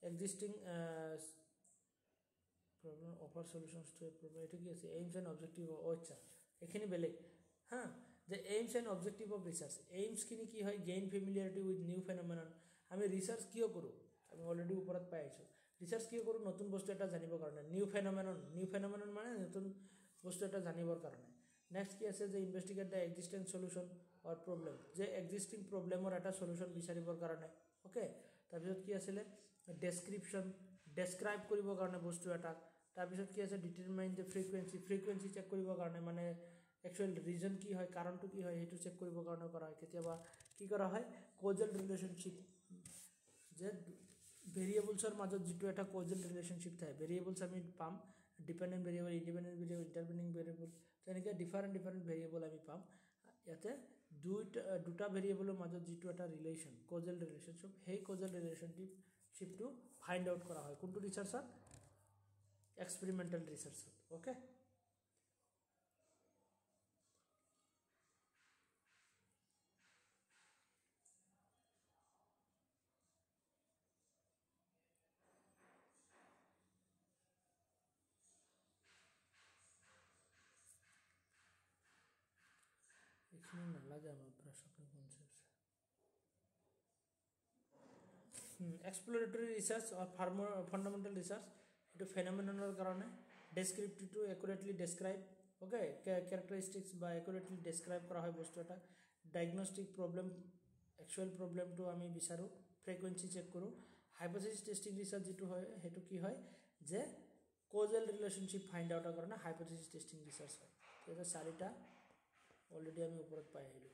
existing problem offer solutions to a problem এইটো কি আছে এইমছ এণ্ড অবজেক্টিভ আচ্ছা এইখিনি বেলেগ হা যে aims and objective of research এইমছখিনি কি হয় gain familiarity with new phenomenon আমি ৰিচাৰ্চ কিয় কৰোঁ আমি অলৰেডি ওপৰত পাই আহিছোঁ ৰিচাৰ্চ কিয় কৰোঁ নতুন বস্তু এটা জানিবৰ কাৰণে নিউ ফেনমেনন মানে নতুন বস্তু এটা জানিবৰ কাৰণে নেক্সট কি আছে যে investigate the existence solution or problem যে এক্সিষ্টিং প্ৰব্লেমৰ এটা সলিউশ্যন বিচাৰিবৰ কাৰণে অ'কে তাৰপিছত কি আছিলে ডেছক্ৰাইব কৰিবৰ কাৰণে বস্তু এটাক তাৰপিছত কি আছে ডিটাৰমাইন দ্য ফ্ৰিকুৱেঞ্চি চেক কৰিবৰ কাৰণে মানে একচুৱেল ৰিজন কি হয় কাৰণটো কি হয় সেইটো চেক কৰিবৰ কাৰণে কৰা হয় কেতিয়াবা কি কৰা হয় কজেল ৰিলেশ্যনশ্বিপ যে ভেৰিয়েবলছৰ মাজত যিটো এটা কজেল ৰিলেশ্যনশ্বিপ থাকে ভেৰিয়েবলছ আমি পাম dependent variable independent variable intervening variable তেনেকৈ ডিফাৰেণ্ট ভেৰিয়েবল আমি পাম ইয়াতে দুটা ভেৰিয়েবলৰ মাজত যিটো এটা ৰিলেশ্যন কজেল ৰিলেশ্যনশ্বিপ সেই কজেল ৰিলেশ্যনশ্বিপটো ফাইণ্ড আউট কৰা হয় কোনটো ৰিচাৰ্চত এক্সপেৰিমেণ্টেল ৰিচাৰ্চত অ'কে এইখিনি নালাগে আমাৰ পৰা shopping concept exploratory research fundamental research এইটো ফেনমেননৰ কাৰণে ডেছক্ৰিপটিভটো একুৰেটলি ডেছক্ৰাইব অ'কে কেৰেক্টাৰিষ্টিক্স বা একুৰেটলি ডেছক্ৰাইব কৰা হয় বস্তু এটা ডায়েগনষ্টিক প্ৰব্লেম একচুৱেল প্ৰব্লেমটো আমি বিচাৰোঁ ফ্ৰিকুৱেঞ্চি চেক কৰোঁ হাইপোথেচিছ টেষ্টিং ৰিচাৰ্চ যিটো হয় সেইটো কি হয় যে কজেল ৰিলেশ্যনশ্বিপ ফাইণ্ড আউটৰ কাৰণে হাইপোথেচিছ টেষ্টিং ৰিচাৰ্চ হয় তেতিয়া চাৰিটা অলৰেডি আমি ওপৰত পাই আহিলোঁ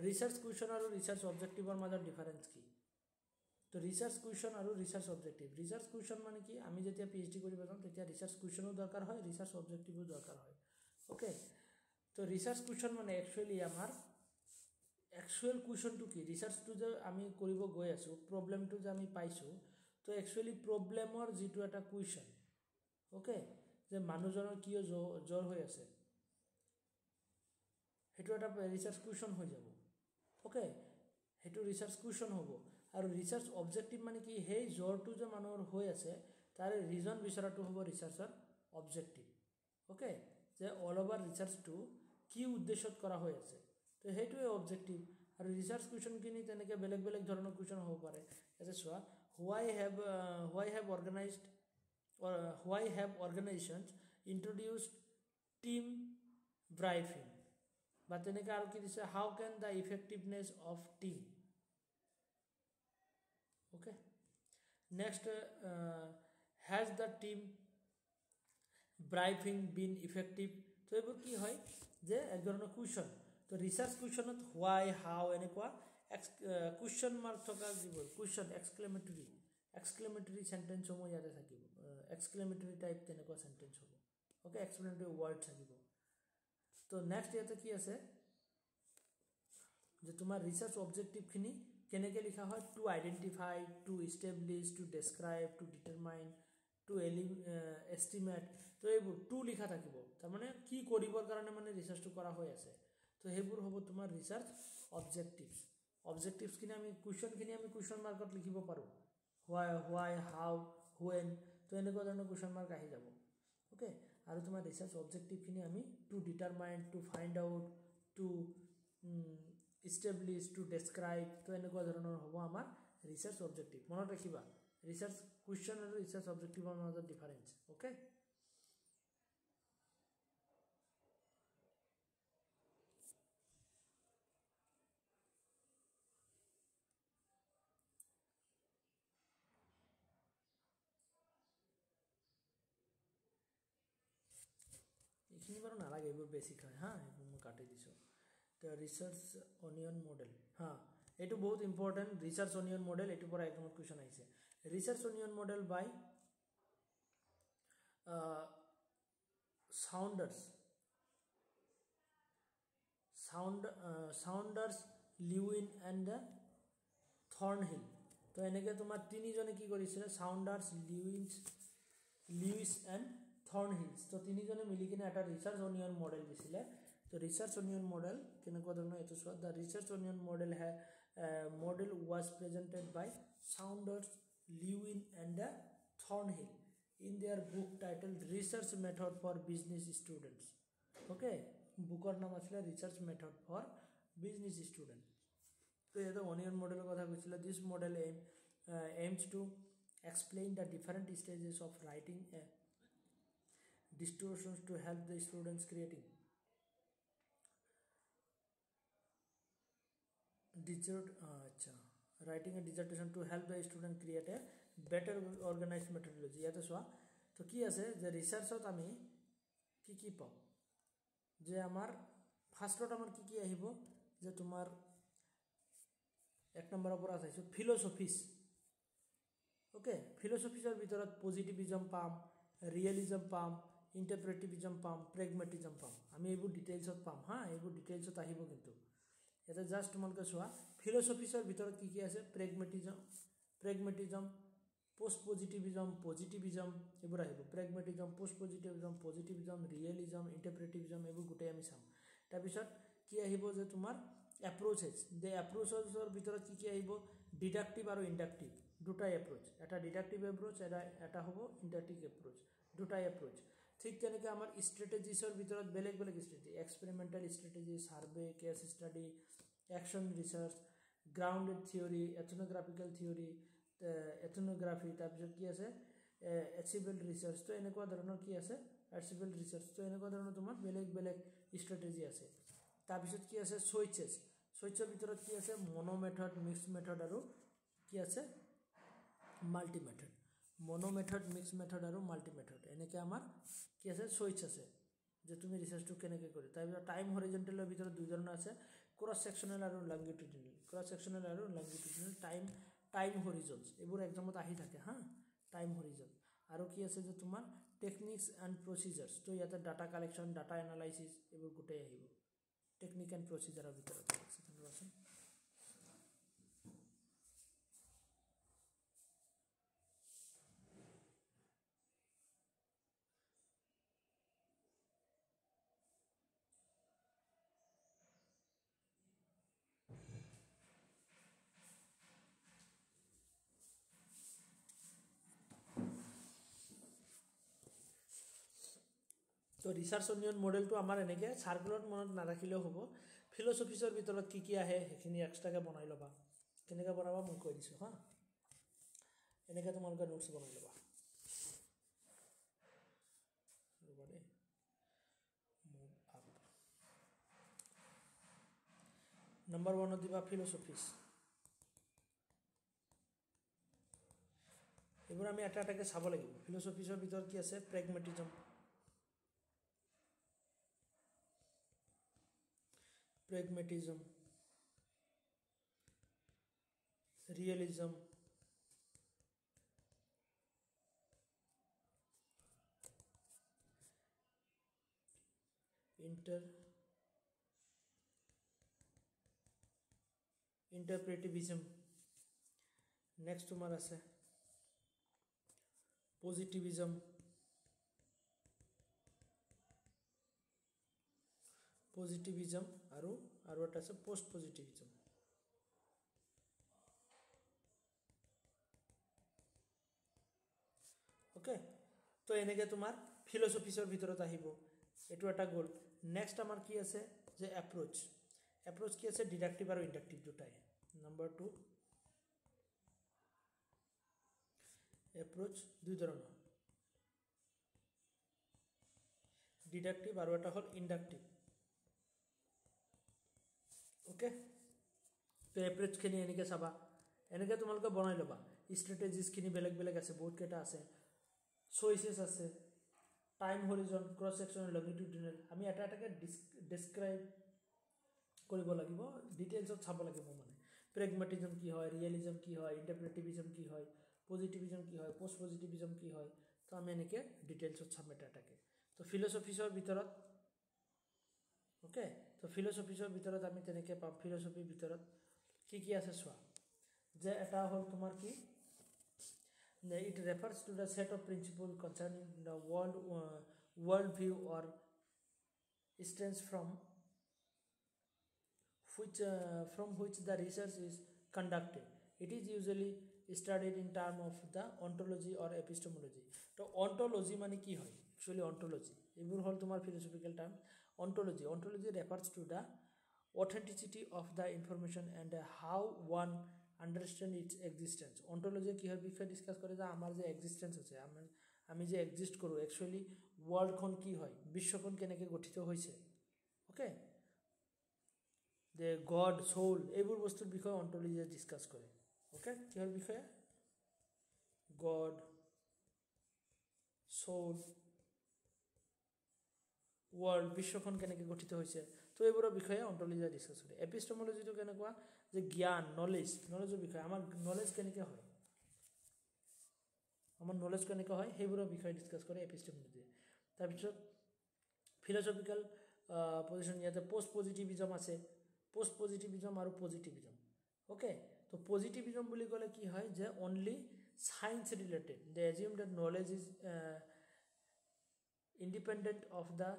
ৰিচাৰ্চ কুৱেশ্যন আৰু ৰিচাৰ্চ অবজেক্টিভৰ মাজত ডিফাৰেঞ্চ কি তো ৰিচাৰ্চ কুৱেশ্যন আৰু ৰিচাৰ্চ অবজেক্টিভ ৰিচাৰ্চ কুৱেশ্যন মানে কি আমি যেতিয়া PhD কৰিব যাম তেতিয়া ৰিচাৰ্চ কুৱেশ্যনো দৰকাৰ হয় ৰিচাৰ্চ অবজেক্টিভো দৰকাৰ হয় ওকে তো ৰিচাৰ্চ কুৱেশ্যন মানে একচুৱেলি আমাৰ একচুৱেল কুৱেশ্যনটো কি ৰিচাৰ্চটো যে আমি কৰিব গৈ আছোঁ প্ৰব্লেমটো যে আমি পাইছোঁ তো একচুৱেলি প্ৰব্লেমৰ যিটো এটা কুৱেশ্যন ওকে যে মানুহজনৰ কিয় জ্বৰ হৈ আছে সেইটো এটা ৰিচাৰ্চ কুৱেশ্যন হৈ যাব ওকে সেইটো ৰিচাৰ্চ কুৱেশ্যন হ'ব আৰু ৰিচাৰ্চ অবজেক্টিভ মানে কি সেই জ্বৰটো যে মানুহৰ হৈ আছে তাৰে ৰিজন বিচৰাটো হ'ব ৰিচাৰ্চৰ অবজেক্টিভ ওকে যে অল ওভাৰ ৰিচাৰ্চটো কি উদ্দেশ্যত কৰা হৈ আছে তো সেইটোৱে অবজেক্টিভ আৰু ৰিচাৰ্চ কুৱেশ্যনখিনি তেনেকৈ বেলেগ বেলেগ ধৰণৰ কুৱেশ্যন হ'ব পাৰে এজ এ চোৱা why have organizations introduced team briefing বা তেনেকৈ আৰু কি দিছে how can the effectiveness of team okay next has the team briefing been effective তো এইবোৰ কি হয় যে এক ধৰণৰ কুৱেশ্যন তো ৰিচাৰ্চ কুৱেশ্যনত why how এনেকুৱা কুৱেশ্যন মাৰ্ক থকা যিবোৰ কুৱেশ্যন এক্সক্লেমেটৰী চেণ্টেঞ্চসমূহ ইয়াতে থাকিব এক্সক্লেমেটৰী টাইপ তেনেকুৱা চেণ্টেঞ্চ হ'ব ওকে এক্সপ্লেনেটৰী ৱৰ্ড থাকিব তো নেক্সট ইয়াতে কি আছে যে তোমাৰ ৰিচাৰ্চ অবজেক্টিভখিনি কেনেকৈ লিখা হয় to identify to establish to describe to determine to estimate তো এইবোৰ টু লিখা থাকিব তাৰমানে কি কৰিবৰ কাৰণে মানে ৰিচাৰ্চটো কৰা হৈ আছে তো সেইবোৰ হ'ব তোমাৰ ৰিচাৰ্চ অবজেক্টিভছখিনি আমি কুৱেশ্যন মাৰ্কত লিখিব পাৰোঁ why how when তো এনেকুৱা ধৰণৰ কুৱেশ্যন মাৰ্ক আহি যাব ওকে আৰু তোমাৰ ৰিচাৰ্চ অবজেক্টিভখিনি আমি to determine to find out to establish to describe তো এনেকুৱা ধৰণৰ হ'ব আমাৰ ৰিচাৰ্চ অবজেক্টিভ মনত ৰাখিবা ৰিচাৰ্চ কুৱেশ্যন আৰু ৰিচাৰ্চ অবজেক্টিভৰ মাজত ডিফাৰেঞ্চ ওকে এইখিনি বাৰু নালাগে এইবোৰ বেছিক হয় হা এইবোৰ মই কাটি দিছোঁ তো ৰিচাৰ্চ অনিয়ন মডেল হা এইটো বহুত ইম্পৰ্টেণ্ট ৰিচাৰ্চ অনিয়ন মডেল এইটোৰ পৰা একদম কুৱেশ্যন আহিছে research onion model by Saunders Lewis and Thornhill তো এনেকৈ তোমাৰ তিনিজনে কি কৰিছিলে চাউণ্ডাৰ্ছ লিউইছ এণ্ড থৰ্ণহিলছ তো তিনিজনে মিলি কিনে এটা ৰিচাৰ্চ অনিয়ন মডেল দিছিলে তো ৰিচাৰ্চ অনিয়ন মডেল কেনেকুৱা ধৰণৰ এইটো চোৱা the research onion model was presented by Saunders Lewis and Thornhill in their book title research method for business students okay বুকৰ নাম আছিলে research method for business student তো ইয়াতে অনিয়ন মডেলৰ কথা কৈছিলে this model aims to explain the different stages of writing a distortions to help the students creating writing a dissertation to help the student create a better organized methodology ইয়াতে চোৱা তো কি আছে যে ৰিচাৰ্চত আমি কি পাওঁ যে আমাৰ ফাৰ্ষ্টত আমাৰ কি আহিব যে তোমাৰ এক নম্বৰৰ পৰা চাইছোঁ ফিল'চফিজ ওকে ফিল'চফিজৰ ভিতৰত পজিটিভিজম পাম ৰিয়েলিজম পাম ইণ্টাৰপ্ৰেটিভিজম পাম প্ৰেগমেটিজম পাম আমি এইবোৰ ডিটেইলছত পাম হা এইবোৰ ডিটেইলছত আহিব কিন্তু ইয়াতে জাষ্ট তোমালোকে চোৱা ফিল'চফিজৰ ভিতৰত কি আছে প্ৰেগমেটিজম পোষ্ট পজিটিভিজম এইবোৰ আহিব প্ৰেগমেটিজম পোষ্ট পজিটিভিজম ৰিয়েলিজম ইণ্টাৰপ্ৰেটিভিজম এইবোৰ গোটেই আমি চাম তাৰপিছত কি আহিব যে তোমাৰ এপ্ৰ'চেছ এপ্ৰ'চেছৰ ভিতৰত কি আহিব ডিডাক্টিভ আৰু ইণ্ডাক্টিভ দুটাই এপ্ৰ'চ এটা ডিডাক্টিভ এপ্ৰ'চ এটা হ'ব ইণ্ডাক্টিভ এপ্ৰ'চ দুটাই এপ্ৰ'চ ঠিক তেনেকৈ আমাৰ ষ্ট্ৰেটেজিছৰ ভিতৰত বেলেগ strategy experimental strategy survey case study action research grounded theory ethnographical theory ethnography তাৰপিছত কি আছে এচিভেল ৰিচাৰ্চ তো এনেকুৱা ধৰণৰ কি আছে এচিভেল ৰিচাৰ্চ তো এনেকুৱা ধৰণৰ তোমাৰ বেলেগ ষ্ট্ৰেটেজি আছে তাৰপিছত কি আছে ছয়চৰ ভিতৰত কি আছে মনোমেথড মিক্স মেথড আৰু কি আছে মাল্টি মেথড মনোমেথড মিক্স মেথড আৰু মাল্টি মেথড এনেকৈ আমাৰ কি আছে ছয়চ আছে যে তুমি ৰিচাৰ্চটো কেনেকৈ কৰি তাৰপিছত টাইম হৰিজেণ্টেলৰ ভিতৰত দুই ধৰণৰ আছে ক্ৰছ ছেকশ্যনেল আৰু লংগিটিউডিনেল টাইম হৰিজন্স এইবোৰ এক্সামত আহি থাকে হা টাইম হৰিজন আৰু কি আছে যে তোমাৰ টেকনিক্স এণ্ড প্ৰচিজাৰ্ছ তো ইয়াতে ডাটা কালেকশ্যন ডাটা এনালাইচিছ এইবোৰ গোটেই আহিব টেকনিক এণ্ড প্ৰচিজাৰৰ ভিতৰত আছে তো ৰিচাৰ্চ অনিয়ন মডেলটো আমাৰ এনেকৈ চাৰ্কুলত মনত নাৰাখিলেও হ'ব ফিলচফিছৰ ভিতৰত কি আহে সেইখিনি এক্সট্ৰাকৈ বনাই ল'বা কেনেকৈ বনাবা মই কৈ দিছোঁ হা এনেকৈ তোমালোকে নোটছ বনাই ল'বা নম্বৰ 1 দিবা ফিলচফিছ এইবোৰ আমি এটা এটাকৈ চাব লাগিব ফিলচফিছৰ ভিতৰত কি আছে প্ৰেগমেটিজম ৰিয়েলিজম ইণ্টাৰপ্ৰেটিভিজম নেক্সট তোমাৰ আছে পজিটিভিজম আৰু এটা আছে পোষ্ট পজিটিভিজম ওকে তো এনেকৈ তোমাৰ ফিলচফিছৰ ভিতৰত আহিব এইটো এটা গ'ল নেক্সট আমাৰ কি আছে যে এপ্ৰ'চ কি আছে ডিডাক্টিভ আৰু ইণ্ডাক্টিভ দুটাই নম্বৰ 2 এপ্ৰ'চ দুই ধৰণৰ ডিডাক্টিভ আৰু এটা হ'ল ইণ্ডাক্টিভ ওকে তো এপ্ৰ'চখিনি এনেকৈ চাবা এনেকৈ তোমালোকে বনাই ল'বা ষ্ট্ৰেটেজিছখিনি বেলেগ আছে বহুত কেইটা আছে চইচেছ আছে টাইম হৰিজন ক্ৰছ ছেকশ্যনেল লংগিটিউডিনেল আমি এটা এটাকৈ ডিছক্ৰাইব কৰিব লাগিব ডিটেইলছত চাব লাগিব মানে প্ৰেগমেটিজম কি হয় ৰিয়েলিজম কি হয় ইণ্টাৰপ্ৰেটিভিজম কি হয় পজিটিভিজম কি হয় পোষ্ট পজিটিভিজম কি হয় তো আমি এনেকৈ ডিটেইলছত চাম এটা এটাকৈ তো ফিলচফিছৰ ভিতৰত ওকে তো ফিলচফিছৰ ভিতৰত আমি তেনেকৈ পাম ফিলচফিৰ ভিতৰত কি আছে চোৱা যে এটা হ'ল তোমাৰ কি it refers to the set of principles concerning the world view or stance from which the research is conducted. It is usually studied in terms of the ontology or epistemology. So ontology মানে কি হয় actually ontology এইবোৰ হ'ল তোমাৰ philosophical term ontology refers to the authenticity of the information and how one understand its existence ontology কি হয় বিষয়ে discuss কৰে যে আমাৰ যে এক্সিস্টেন্স আছে আমি যে এক্সিস্ট কৰো actually ওয়ার্ল্ডখন কি হয় বিশ্বখন কেনেকৈ গঠিত হৈছে ওকে the god soul এইবোৰ বস্তুৰ বিষয়ে ontology ডিসকাস কৰে ওকে কিহৰ বিষয়ে god soul world বিশ্বখন কেনেকৈ গঠিত হৈছে তো এইবোৰৰ বিষয়ে ontology ডিসকাস কৰে এপিস্টেমোলজিটো কেনেকুৱা যে জ্ঞান নলেজৰ বিষয়ে আমাৰ নলেজ কেনেকৈ হয় সেইবোৰৰ বিষয়ে ডিসকাস কৰে এপিস্টেমোলজি তাৰপিছত ফিলচফিক্যাল পজিশন ইয়াতে পোষ্ট পজিটিভিজম আছে পোষ্ট পজিটিভিজম আৰু পজিটিভিজম ওকে তো পজিটিভিজম বুলি ক'লে কি হয় যে only science related they assume that knowledge is independent of the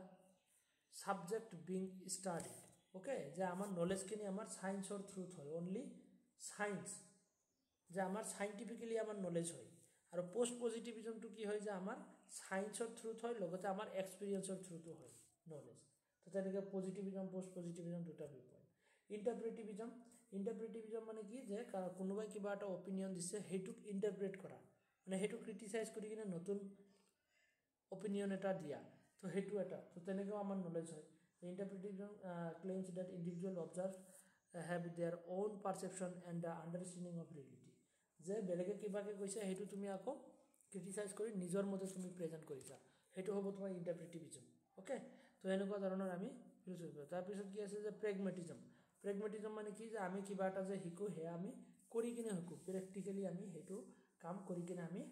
subject being studied okay যে আমাৰ নলেজখিনি আমাৰ সায়েন্সৰ থ্ৰুত হয় অনলি সায়েন্স যে আমাৰ সাইন্টিফিক্যালি আমাৰ নলেজ হয় আৰু পোষ্ট পজিটিভিজমটো কি হয় যে আমাৰ সায়েন্সৰ থ্ৰুত হয় লগতে আমাৰ এক্সপেৰিয়েন্সৰ থ্ৰুটো হয় নলেজ তো তেনেকৈ পজিটিভিজম পোষ্ট পজিটিভিজম দুটা ভিউ পইণ্ট ইণ্টাৰপ্ৰেটিভিজম মানে কি যে কোনোবাই কিবা এটা অপিনিয়ন দিছে সেইটোক ইণ্টাৰপ্ৰেট কৰা মানে সেইটো ক্ৰিটিসাইজ কৰি কিনে নতুন opinion eta dia so hetu eta so teneko amar knowledge hoy the interpretation claims that individual observers have their own perception and the understanding of reality je belege kiba ke koise hetu tumi ako criticize kori nijor mode tumi present korisa hetu hobo tomar interpretivism okay to eneko dharonar ami philosophy tar pisot ki ase je pragmatism প্ৰেগমেটিজম মানে কি যে আমি কিবা এটা যে শিকো হে আমি কৰি কিনে শিকো প্ৰেক্টিক্যালি আমি হেতু কাম কৰি কিনে আমি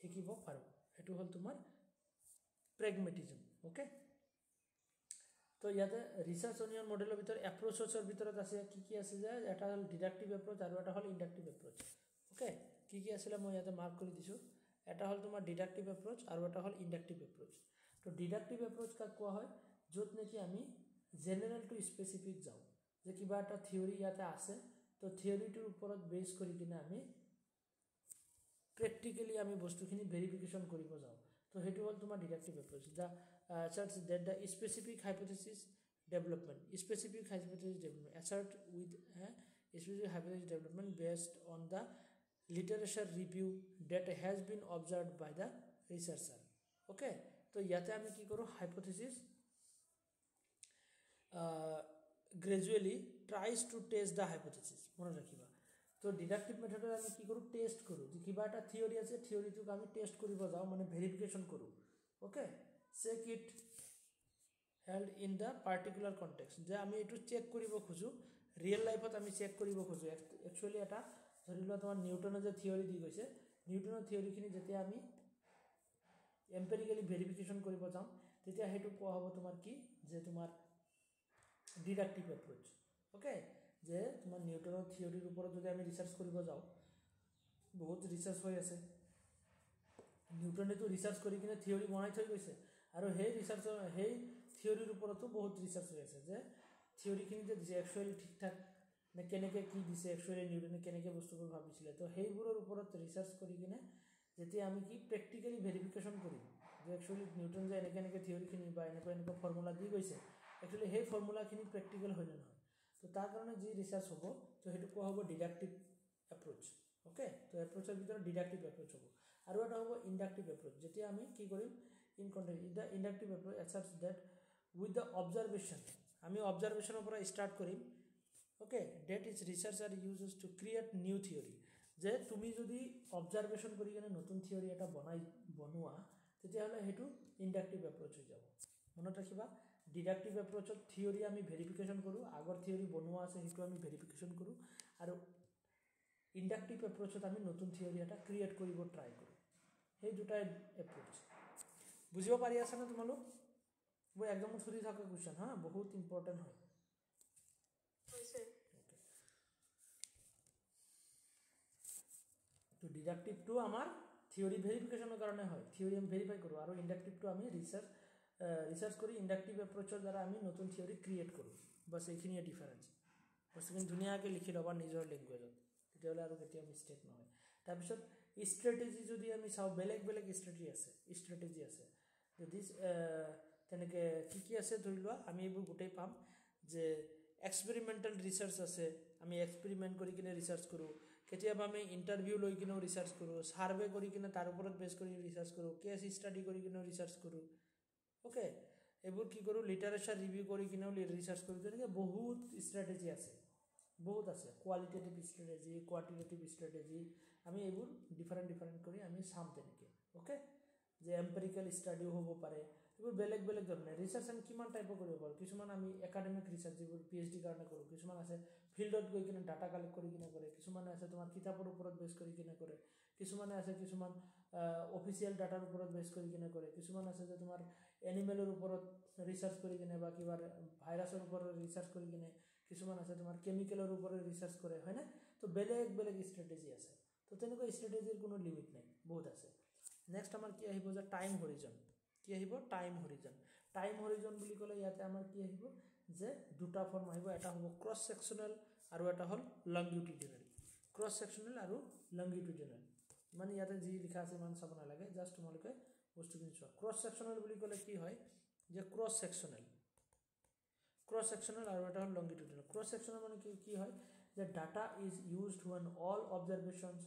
শিকিব পাৰো হেতু হল তোমাৰ প্ৰেগমেটিজম ওকে তো ইয়াতে ৰিসাৰ্চ অনিয়ন মডেলৰ ভিতৰত এপ্ৰোচৰ ভিতৰত আছে কি আছে যে এটা হল ডিডাক্টিভ এপ্ৰোচ আৰু এটা হল ইন্ডাক্টিভ এপ্ৰোচ ওকে কি আছিল মই ইয়াতে মাৰ্ক কৰি দিছো এটা হল তোমাৰ ডিডাক্টিভ এপ্ৰোচ আৰু এটা হল ইন্ডাক্টিভ এপ্ৰোচ তো ডিডাক্টিভ এপ্ৰোচ কাক কোৱা হয় যত নেকি আমি জেনাৰেল টু স্পেসিফিক যাও যে কিবা এটা থিওৰি ইয়াতে আছে তো থিওৰিটোৰ ওপৰত বেস কৰি কিনে আমি প্ৰেক্টিক্যালি আমি বস্তুখিনি ভেৰিফিকেশন কৰিব যাও তো হেতু হল তোমাৰ deductive approach the asserts that the specific hypothesis development specific hypothesis development assert with specific hypothesis development based on the literature review that has been observed by the researcher okay তো ইয়াতে আমি কি কৰো hypothesis gradually tries to test the hypothesis মনে ৰাখিবা তো deductive মেথডত আমি কি কৰো টেস্ট কৰো যে কিবা এটা থিওৰি আছে থিওৰিটোক আমি টেস্ট কৰিব যাও মানে ভেৰিফিকেশন কৰো okay check it held in the particular context যে আমি এটো চেক কৰিব খুজো ৰিয়েল লাইফত আমি চেক কৰিব খুজো একচুয়ালি এটা ধৰিলো তোমাৰ নিউটনৰ যে থিওৰি দি গৈছে নিউটনৰ থিওৰিখিনি যেতিয়া আমি এম্পিৰিক্যালি ভেৰিফিকেশন কৰিব যাম তেতিয়া হেতু কোৱা হ'ব তোমাৰ কি যে তোমাৰ ডিডাক্টিভ এপ্ৰোচ ওকে যে তোমাৰ নিউটনৰ থিওৰিৰ ওপৰত যদি আমি ৰিসাৰ্চ কৰিব যাও বহুত ৰিসাৰ্চ হৈ আছে নিউটনে তো ৰিসাৰ্চ কৰি কিনে থিওৰি বনাই থৈ গৈছে আৰু হেই ৰিসাৰ্চৰ হেই থিওৰিৰ ওপৰতো বহুত ৰিসাৰ্চ হৈ আছে যে থিওৰিখিনি যে একচুয়ালি ঠিকঠাক নে কেনেকে কি দিছে একচুয়ালি নিউটনে কেনেকে বস্তুবোৰ ভাবিছিলে তো হেইবোৰৰ ওপৰত ৰিসাৰ্চ কৰি কিনে যেতিয়া আমি কি প্ৰেক্টিক্যালি ভেৰিফিকেশন কৰিম যে একচুয়ালি নিউটন যে এনেকে থিওৰিখিনি বা এনেকুৱা ফৰ্মুলা দি গৈছে একচুয়ালি হেই ফৰ্মুলাখিনি প্ৰেক্টিক্যাল হয় না নহয় তো তাৰ কাৰণে যি ৰিসাৰ্চ হ'ব তো হেতু কোৱা হ'ব ডিডাক্টিভ এপ্ৰোচ ওকে তো এপ্ৰোচৰ ভিতৰত ডিডাক্টিভ এপ্ৰোচ হ'ব আৰু এটা হ'ব ইন্ডাক্টিভ এপ্ৰোচ যেতিয়া আমি কি কৰিম in context the inductive approach asserts that with the observation আমি অবজাৰভেশনৰ পৰা স্টাৰ্ট কৰিম okay that is researcher uses to create new theory যে তুমি যদি অবজারভেশন কৰি কিনে নতুন থিওৰি এটা বনোৱা তেতিয়া হলে হেতু ইন্ডাক্টিভ এপ্ৰোচ হৈ যাব মনত ৰাখিবা ডিডাক্টিভ এপ্ৰোচত থিওৰি আমি ভেৰিফিকেশন কৰো আগৰ থিওৰি বনোৱা আছে হেতু আমি ভেৰিফিকেশন কৰো আৰু ইন্ডাক্টিভ এপ্ৰোচত আমি নতুন থিওৰি এটা ক্ৰিয়েট কৰিব ট্ৰাই কৰো এই দুটা এপ্ৰোচ বুঝিব পাৰি আছে না তোমালোক মই একদম সুধি থকা কোৱেশ্চন হা বহুত ইম্পৰ্টেন্ট হয় হৈছে তো ডিডাক্টিভ টু আমাৰ থিওৰি ভেৰিফিকেশনৰ কাৰণে হয় থিওৰি আমি ভেৰিফাই কৰো আৰু ইন্ডাক্টিভ টু আমি ৰিসাৰ্চ কৰি ইন্ডাক্টিভ এপ্ৰোচৰ দ্বাৰা আমি নতুন থিওৰি ক্ৰিয়েট কৰো বাস এইখিনিয়ে ডিফাৰেন্স বস্তুখিনি ধুনীয়াকৈ লিখি লবা নিজৰ লেংগুৱেজত তেতিয়াহলে আৰু কেতিয়া মিস্টেক নহয় তাৰপিছত স্ট্ৰেটেজি যদি আমি চাও বেলেগ স্ট্ৰেটেজি আছে দিস তেনেকে কি আছে ধৰি লোৱা আমি এইবোৰ গোটেই পাম যে এক্সপেৰিমেন্টাল ৰিসাৰ্চ আছে আমি এক্সপেৰিমেন্ট কৰি কিনে ৰিসাৰ্চ কৰো কেতিয়াবা আমি ইন্টাৰভিউ লৈ কিনে ৰিসাৰ্চ কৰো সাৰ্ভে কৰি কিনে তাৰ ওপৰত বেস কৰি ৰিসাৰ্চ কৰো কেস ষ্টাডি কৰি কিনে ৰিসাৰ্চ কৰো ওকে এইবোৰ কি কৰো লিটাৰেচাৰ ৰিভিউ কৰি কিনে ৰিসাৰ্চ কৰো তেনেকে বহুত স্ট্ৰেটেজি আছে বহুত আছে কোৱালিটেটিভ স্ট্ৰেটেজি কোৱান্টিটেটিভ স্ট্ৰেটেজি আমি এইবোৰ ডিফাৰেন্ট কৰি আমি চাম তেনেকে ওকে যে এম্পিৰিক্যাল ষ্টাডিও হ'ব পাৰে এইবোৰ বেলেগ ধৰণৰ ৰিসাৰ্চ আমি কিমান টাইপৰ কৰিব পাৰো কিছুমান আমি একাডেমিক ৰিসাৰ্চ যিবোৰ পিএইচডি কাৰণে কৰো কিছুমান আছে ফিল্ডত গৈ কিনে ডাটা কালেক্ট কৰি কিনে কৰে কিছুমান আছে তোমাৰ কিতাপৰ ওপৰত বেস কৰি কিনে কৰে কিছুমান আছে কিছুমান অফিচিয়েল ডাটাৰ ওপৰত বেস কৰি কিনে কৰে কিছুমান আছে যে তোমাৰ এনিমেলৰ ওপৰত ৰিসাৰ্চ কৰি কিনে বা কিবা ভাইৰাছৰ ওপৰত ৰিসাৰ্চ কৰি কিনে কিছুমান আছে তোমাৰ কেমিকেলৰ ওপৰত ৰিসাৰ্চ কৰে হয় না তো বেলেগ স্ট্ৰেটেজি আছে তো তেনেকুৱা স্ট্ৰেটেজিৰ কোনো লিমিট নাই বহুত আছে নেক্সট আমাৰ কি আহিব যে টাইম হৰিজন কি আহিব টাইম হৰিজন বুলি ক'লে ইয়াতে আমাৰ কি আহিব যে দুটা ফৰ্ম আহিব এটা হ'ব ক্ৰস সেকশনাল আৰু এটা হ'ল লংগিটিউডিনেল ক্ৰস সেকশনাল আৰু লংগিটিউডিনেল মানে ইয়াতে যি লিখা আছে মান চাব নালাগে জাস্ট তোমালোকে বস্তুখিনি চোৱা ক্ৰস সেকশনাল বুলি ক'লে কি হয় যে ক্ৰস সেকশনাল আৰু এটা হ'ল লংগিটিউডিনেল ক্ৰস সেকশনাল মানে কি হয় যে data is used when all observations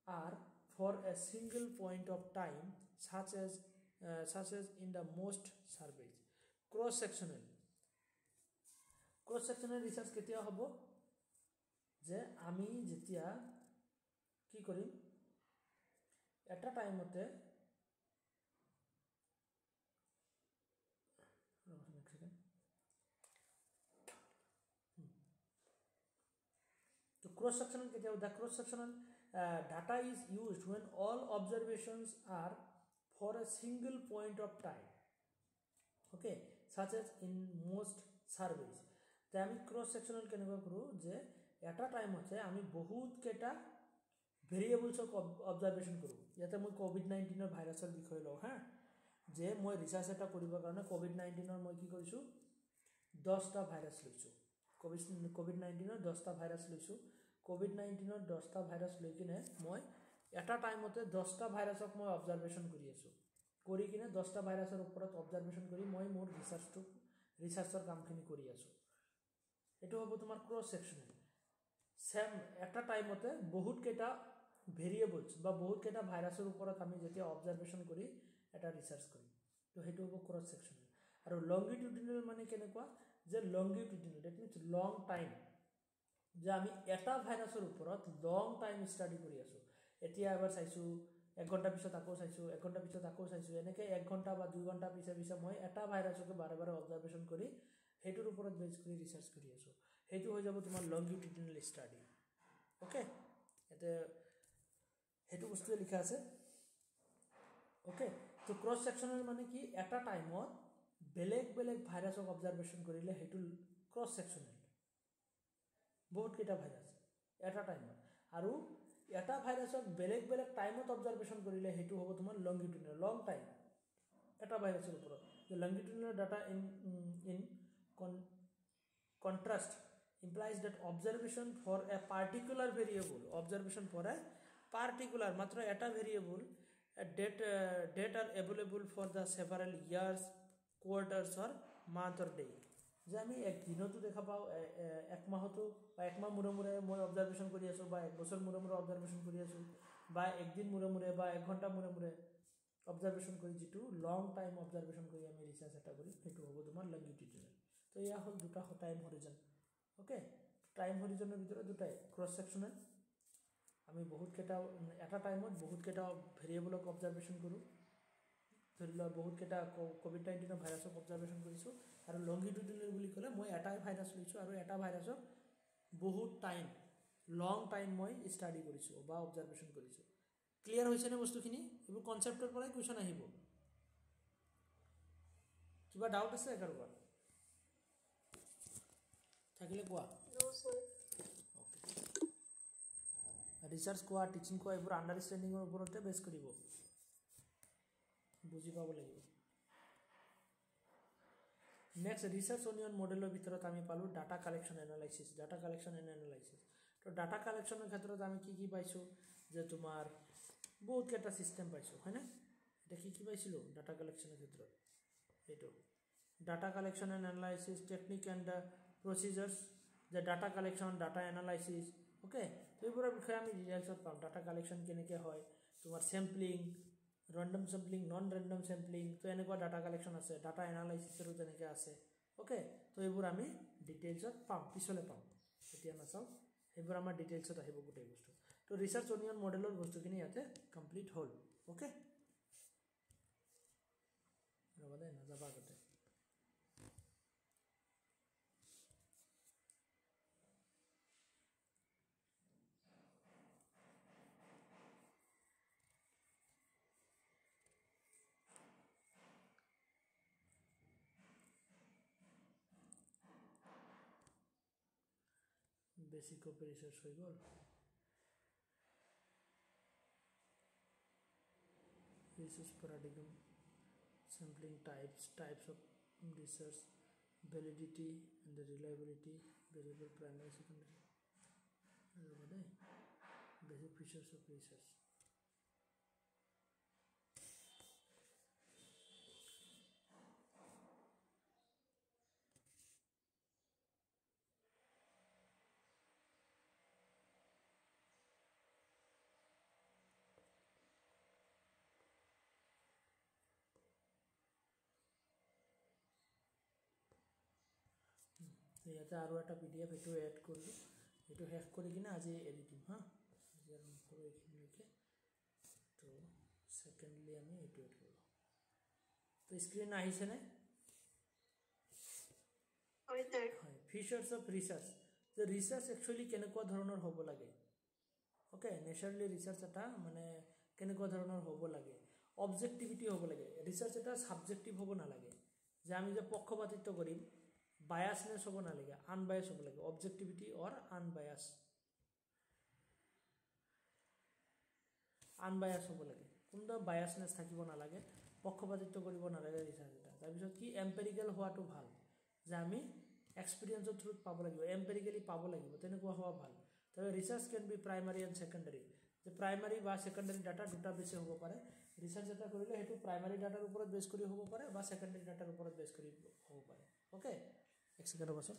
are for a single point of time such as in the most surveys cross sectional research কেতিয়া হ'ব যে আমি যেতিয়া কি কৰিম এটা টাইমতে ক্ৰছ ছেকশ্যনেল কেতিয়া the cross sectional data is used when all observations are for a single point of time, okay, such as in most surveys. তে আমি ক্ৰছ ছেকশ্যনেল কেনেকৈ কৰোঁ যে এটা টাইমতে আমি বহুত কেইটা ভেৰিয়েবলছক অবজাৰ্ভেশ্যন কৰোঁ। ইয়াতে মই COVID-19 ভাইৰাছৰ বিষয়ে লওঁ হা, যে মই ৰিচাৰ্চ এটা কৰিবৰ কাৰণে COVID-19 মই কি কৰিছোঁ 10টা ভাইৰাছ লৈছোঁ। COVID-19 10টা ভাইৰাছ লৈছোঁ। COVID-19 10টা ভাইৰাছ লৈ কিনে মই এটা টাইমতে 10টা ভাইৰাছক মই অবজাৰ্ভেশ্যন কৰি আছোঁ। কৰি কিনে 10টা ভাইৰাছৰ ওপৰত অবজাৰ্ভেশ্যন কৰি মই মোৰ ৰিচাৰ্চৰ কামখিনি কৰি আছোঁ। এইটো হ'ব তোমাৰ ক্ৰছ ছেকশ্যনেল। সেম এটা টাইমতে বহুত কেইটা ভেৰিয়েবলছ বা বহুত কেইটা ভাইৰাছৰ ওপৰত আমি যেতিয়া অবজাৰ্ভেশ্যন কৰি এটা ৰিচাৰ্চ কৰিম, তো সেইটো হ'ব ক্ৰছ ছেকশ্যনেল। আৰু লংগিটিউডিনেল মানে কেনেকুৱা যে লংগিটিউডিনেল ডেট মিনছ লং টাইম, যে আমি এটা ভাইৰাছৰ ওপৰত লং টাইম ষ্টাডি কৰি আছোঁ। এতিয়া এবাৰ চাইছোঁ, 1 ঘণ্টা পিছত আকৌ চাইছোঁ, 1 ঘণ্টা পিছত আকৌ চাইছোঁ, এনেকৈ 1 ঘণ্টা বা 2 ঘণ্টা পিছে পিছে মই এটা ভাইৰাছকে বাৰে বাৰে অবজাৰ্ভেশ্যন কৰি সেইটোৰ ওপৰত বেছ কৰি ৰিচাৰ্চ কৰি আছোঁ। সেইটো হৈ যাব তোমাৰ লংগিটিউডিনেল ষ্টাডি। অ'কে, ইয়াতে সেইটো বস্তুৱে লিখা আছে। অ'কে, তো ক্ৰছ ছেকশ্যনেল মানে কি এটা টাইমত বেলেগ বেলেগ ভাইৰাছক অবজাৰ্ভেশ্যন কৰিলে সেইটো ক্ৰছ ছেকশ্যনেল। বহুত কেইটা ভাইৰাছ এটা টাইমত, আৰু এটা ভাইৰাছক বেলেগ বেলেগ টাইমত অবজাৰ্ভেশ্যন কৰিলে সেইটো হ'ব তোমাৰ লংগিটিউডিনেল, লং টাইম এটা ভাইৰাছৰ ওপৰত। Longitudinal data in contrast implies that observation for a particular variable, observation for a particular মাত্র এটা variable date are available for the several years, quarters or month or day। যে আমি এক দিনতো দেখা পাওঁ, এক মাহতো বা এক মাহ মূৰে মূৰে মই অবজাৰ্ভেশ্যন কৰি আছোঁ, বা এক বছৰ মূৰে মূৰে অবজাৰ্ভেশ্যন কৰি আছোঁ, বা একদিন মূৰে মূৰে বা 1 ঘণ্টা মূৰে মূৰে অবজাৰ্ভেশ্যন কৰি যিটো লং টাইম অবজাৰ্ভেশ্যন কৰি আমি ৰিচাৰ্চ এটা কৰিম, সেইটো হ'ব তোমাৰ লংগিটিউডিনেল। তো এয়া হ'ল দুটা টাইম হৰিজন। অ'কে, টাইম হৰিজনৰ ভিতৰত দুটাই ক্ৰছ ছেকশ্যনেল, আমি বহুত কেইটা এটা টাইমত বহুত কেইটা ভেৰিয়েবলক অবজাৰ্ভেশ্যন কৰোঁ। ধৰি লোৱা বহুত কেইটা COVID-19 ভাইৰাছক অবজাৰ্ভেশ্যন কৰিছোঁ। আৰু লংগিটিউডিনেল বুলি ক'লে মই এটাই ভাইৰাছ লৈছোঁ আৰু এটা ভাইৰাছক বহুত টাইম লং টাইম মই ষ্টাডি কৰিছোঁ বা অবজাৰ্ভেশ্যন কৰিছোঁ। ক্লিয়াৰ হৈছেনে বস্তুখিনি? এইবোৰ কনচেপ্টৰ পৰাই কুৱেশ্যন আহিব। কিবা ডাউট আছে কাৰোবাৰ? থাকিলে কোৱা। ৰিচাৰ্চ কোৱা, টিচিং কোৱা, এইবোৰ আণ্ডাৰষ্টেণ্ডিঙৰ ওপৰতে বেছ কৰিব, বুজি পাব লাগিব। নেক্সট ৰিচাৰ্চ অনিয়ন মডেলৰ ভিতৰত আমি পালোঁ data collection analysis. Data collection and analysis, তো ডাটা কালেকশ্যনৰ ক্ষেত্ৰত আমি কি পাইছোঁ যে তোমাৰ বহুত কেইটা ছিষ্টেম পাইছোঁ, হয়নে? এতিয়া কি পাইছিলোঁ ডাটা কালেকশ্যনৰ ক্ষেত্ৰত? এইটো data collection and analysis technique and procedures, যে data collection, data analysis. Okay, তো এইবোৰৰ বিষয়ে আমি ডিটেইলছত পাম। ডাটা কালেকশ্যন কেনেকৈ হয়, তোমাৰ sampling, random sampling, non random sampling, তো এনেকুৱা ডাটা কালেকশ্যন আছে। ডাটা এনালাইচিছৰো তেনেকৈ আছে। অ'কে, তো এইবোৰ আমি ডিটেইলছত পাম, পিছলৈ পাম, এতিয়া নাচাওঁ। সেইবোৰ আমাৰ ডিটেইলছত আহিব গোটেই বস্তু। তো ৰিচাৰ্চ অনিয়ন মডেলৰ বস্তুখিনি ইয়াতে কমপ্লিট হ'ল। অ'কে, ৰ'বা দেই, নাযাবা আগতে। বেসিক অফ রিসার্চ হয়ে গেল। Research paradigm, sampling types of research, validity and the reliability, variable primary secondary, basic features of research. ইয়াতে আৰু এটা PDF এইটো এড কৰিলোঁ, এইটো শেষ কৰি কিনে আজি এৰি দিম হা, আজি আৰু নকৰোঁ এইখিনিলৈকে। তো ছেকেণ্ডলি আমি এইটো এড কৰোঁ। তো স্ক্ৰীন আহিছেনে? হয়, ফিচাৰ্ছ অফ ৰিচাৰ্চ। যে ৰিচাৰ্চ একচুৱেলি কেনেকুৱা ধৰণৰ হ'ব লাগে ওকে নেচাৰেলি ৰিচাৰ্চ এটা মানে কেনেকুৱা ধৰণৰ হ'ব লাগে অবজেক্টিভিটি হ'ব লাগে ৰিচাৰ্চ এটা সাবজেক্টিভ হ'ব নালাগে যে আমি যে পক্ষপাতিত্ব কৰিম বায়াসনেছ হ'ব নালাগে আনবায়াস হ'ব লাগে অবজেক্টিভিটি অৰ আনবায়াস হ'ব লাগে কোনো বায়াসনেছ থাকিব নালাগে পক্ষপাতিত্ব কৰিব নালাগে ৰিচাৰ্চ এটা তাৰপিছত কি এম্পেৰিকেল হোৱাটো ভাল যে আমি এক্সপিৰিয়েন্সৰ থ্ৰুত পাব লাগিব এম্পেৰিকেলি পাব লাগিব তেনেকুৱা হোৱা ভাল তবে research can be primary and secondary যে প্ৰাইমাৰী বা সেকেন্ডাৰী ডাটা দুটা বেছি হ'ব পাৰে ৰিচাৰ্চ এটা কৰিলে সেইটো প্ৰাইমাৰী ডাটাৰ ওপৰত বেছ কৰি হ'ব পাৰে বা সেকেন্ডাৰী ডাটাৰ ওপৰত বেছ কৰি হ'ব পাৰে ওকে এক সেকেন্ডৰ পাছত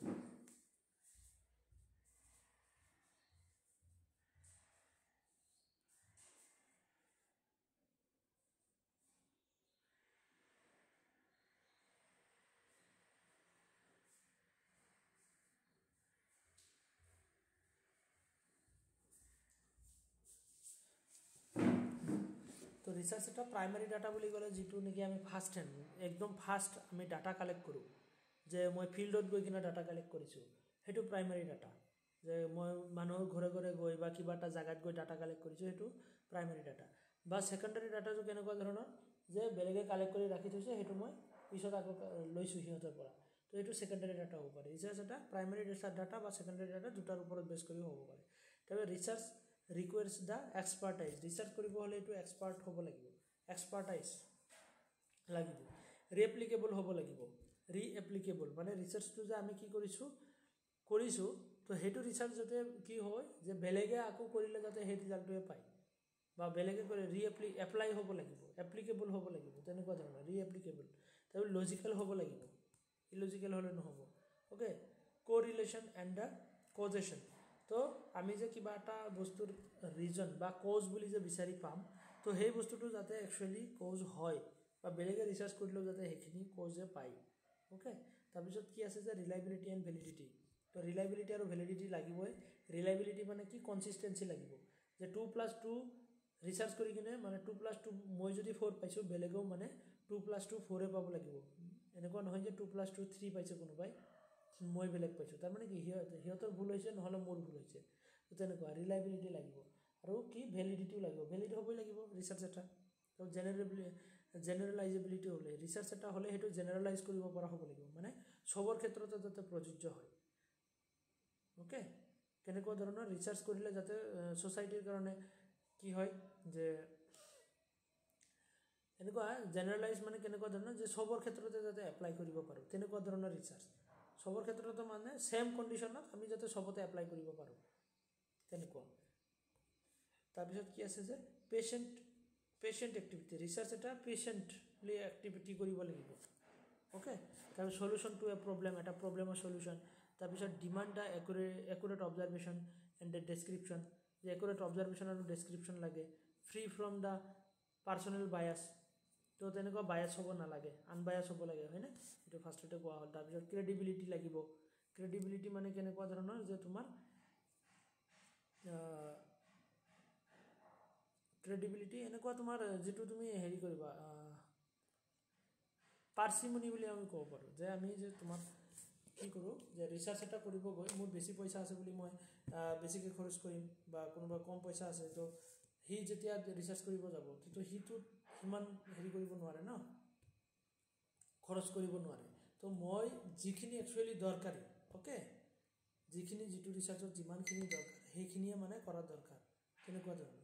তো ৰিচাৰ্চ এটা প্ৰাইমাৰী ডাটা বুলি ক'লে যিটো নেকি আমি ফাৰ্ষ্ট হেণ্ড একদম ফাৰ্ষ্ট আমি ডাটা কালেক্ট কৰোঁ যে মই ফিল্ডত গৈ কিনে ডাটা কালেক্ট কৰিছোঁ সেইটো প্ৰাইমাৰী ডাটা যে মই মানুহৰ ঘৰে ঘৰে গৈ বা কিবা এটা জাগাত গৈ ডাটা কালেক্ট কৰিছোঁ সেইটো প্ৰাইমাৰী ডাটা বা সেকেন্ডাৰী ডাটাটো কেনেকুৱা ধৰণৰ যে বেলেগে কালেক্ট কৰি ৰাখি থৈছে সেইটো মই পিছত আকৌ লৈছোঁ সিহঁতৰ পৰা তো এইটো সেকেন্ডাৰী ডাটা হ'ব পাৰে ৰিচাৰ্চ এটা প্ৰাইমাৰী ডাটা বা সেকেন্ডাৰী ডাটা দুটাৰ ওপৰত বেছ কৰি হ'ব পাৰে তবে research requires the expertise research কৰিব হলে এটো এক্সপাৰ্ট হ'ব লাগিব এক্সপাৰ্টাইজ লাগিব ৰিএপ্লিকেবল হ'ব লাগিব ৰিএপ্লিকেবল মানে ৰিসাৰ্চটো যে আমি কি কৰিছো তো হেতু ৰিসাৰ্চ যাতে কি হয় যে বেলেগে আকো কৰিলে যাতে হে ৰিজাল্টটোৱে পায় বা বেলেগে কৰে এপ্লাই হ'ব লাগিব এপ্লিকেবল হ'ব লাগিব তেনেকুৱা ধৰণৰ ৰিএপ্লিকেবল তাৰ লজিক্যাল হ'ব লাগিব ইলজিক্যাল হলে নহব ওকে কোৰিলেশন এণ্ড দা কজেশন তো আমি যে কিবা এটা বস্তুৰ ৰিজন বা কজ বুলি যে বিচাৰি পাম তো সেই বস্তুটো যাতে একচুয়ালি কজ হয় বা বেলেগে ৰিসাৰ্চ কৰিলেও যাতে হেখিনি কজে পায় ওকে তাৰপিছত কি আছে যে ৰিলায়েবিলিটি এণ্ড ভ্যালিডিটি তো ৰিলায়েবিলিটি আৰু ভ্যালিডিটি লাগিবই ৰিলায়েবিলিটি মানে কি কনসিস্টেন্সি লাগিব যে 2+2 ৰিসাৰ্চ কৰি কিনে মানে 2+2 মই যদি 4 পাইছো বেলেগেও মানে 2+2 4 এ পাব লাগিব এনেকুৱা নহয় যে 2+2 3 পাইছে কোনোবাই মই বেলেগ পাইছো তাৰ মানে কি হিয়তৰ ভুল হৈছে নহলে মোৰ ভুল হৈছে তো তেনেকুৱা ৰিলায়েবিলিটি লাগিব আৰু কি ভ্যালিডিটিও লাগিব ভ্যালিড হ'বই লাগিব ৰিসাৰ্চ এটা তো জেনাৰেলাইজেবিলিটি হ'লে ৰিসাৰ্চ এটা হ'লে হেতু জেনাৰেলাইজ কৰিব পৰা হ'ব লাগিব মানে সবৰ ক্ষেত্ৰতে যাতে প্ৰযোজ্য হয় ওকে কেনেকুৱা ধৰণৰ ৰিসাৰ্চ কৰিলে যাতে সোসাইটিৰ কাৰণে কি হয় যে এনেকুৱা জেনাৰেলাইজ মানে কেনেকুৱা ধৰণৰ যে সবৰ ক্ষেত্ৰতে যাতে এপ্লাই কৰিব পাৰো তেনেকুৱা ধৰণৰ ৰিসাৰ্চ সবৰ ক্ষেত্ৰতে মানে সেম কন্ডিশনত আমি যাতে সবতে এপ্লাই কৰিব পাৰো তেনেকুৱা তাৰপিছত কি আছে যে পেশেন্ট এক্টিভিটি ৰিসাৰ্চ এটা পেশেন্টলি এক্টিভিটি কৰিব লাগিব ওকে তাৰ সলিউশন টু এ প্ৰবলেম এটা প্ৰবলেমৰ সলিউশন তাৰপিছত demand the accurate observation and the description যে একুৰেট অবজাৰভেশন আৰু ডেসক্ৰিপশন লাগে free from the personal bias তো তেনেকুৱা বায়াস হ'ব নালাগে আনবায়াস হ'ব লাগে হয়নে এটো ফাৰ্ষ্টতে কোৱা হ'ল তাৰপিছত ক্ৰেডিবিলিটি লাগিব ক্ৰেডিবিলিটি মানে কেনেকুৱা ধৰণৰ যে তোমাৰ ক্ৰেডিবিলিটি এনেকুৱা তোমাৰ যেটো তুমি হেৰি কৰিবা পাৰ্সিমনি বুলি আমি ক'ব পাৰো যে আমি যে তোমাৰ কি কৰো যে ৰিসাৰ্চ এটা কৰিব গৈ মোৰ বেছি পইচা আছে বুলি মই বেছিকৈ খৰচ কৰিম বা কোনোবা কম পইচা আছে তো হি যেতিয়া ৰিসাৰ্চ কৰিব যাব তো হিটো ইমান হেৰি কৰিব নোৱাৰে ন খৰচ কৰিব নোৱাৰে তো মই যিখিনি একচুয়ালি দৰকাৰী ওকে যিখিনি যিটো ৰিসাৰ্চত যিমানখিনি দৰকাৰ সেইখিনিয়ে মানে কৰা দৰকাৰ তেনেকুৱা ধৰণৰ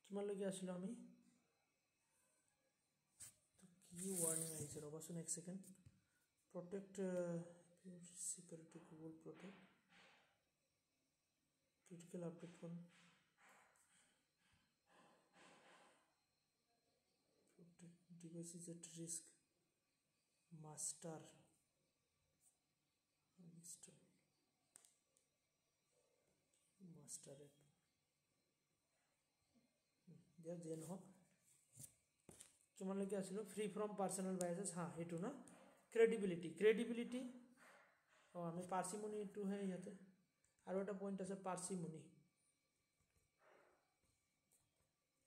কিমানলৈকে আছিলোঁ আমি কি ৱাৰ্নিং আহিছে ৰ'বাচোন এক second protect security Google protect critical update for protect devices at risk master app দিয়া যে নহওক কিমানলৈকে আছিলোঁ ফ্ৰী ফ্ৰম পাৰ্সোনেল বায়াসেছ হা হেতু না ক্ৰেডিবিলিটি আমি পাৰ্চিমনিটোহে ইয়াতে আৰু এটা পইণ্ট আছে পাৰ্চিমনি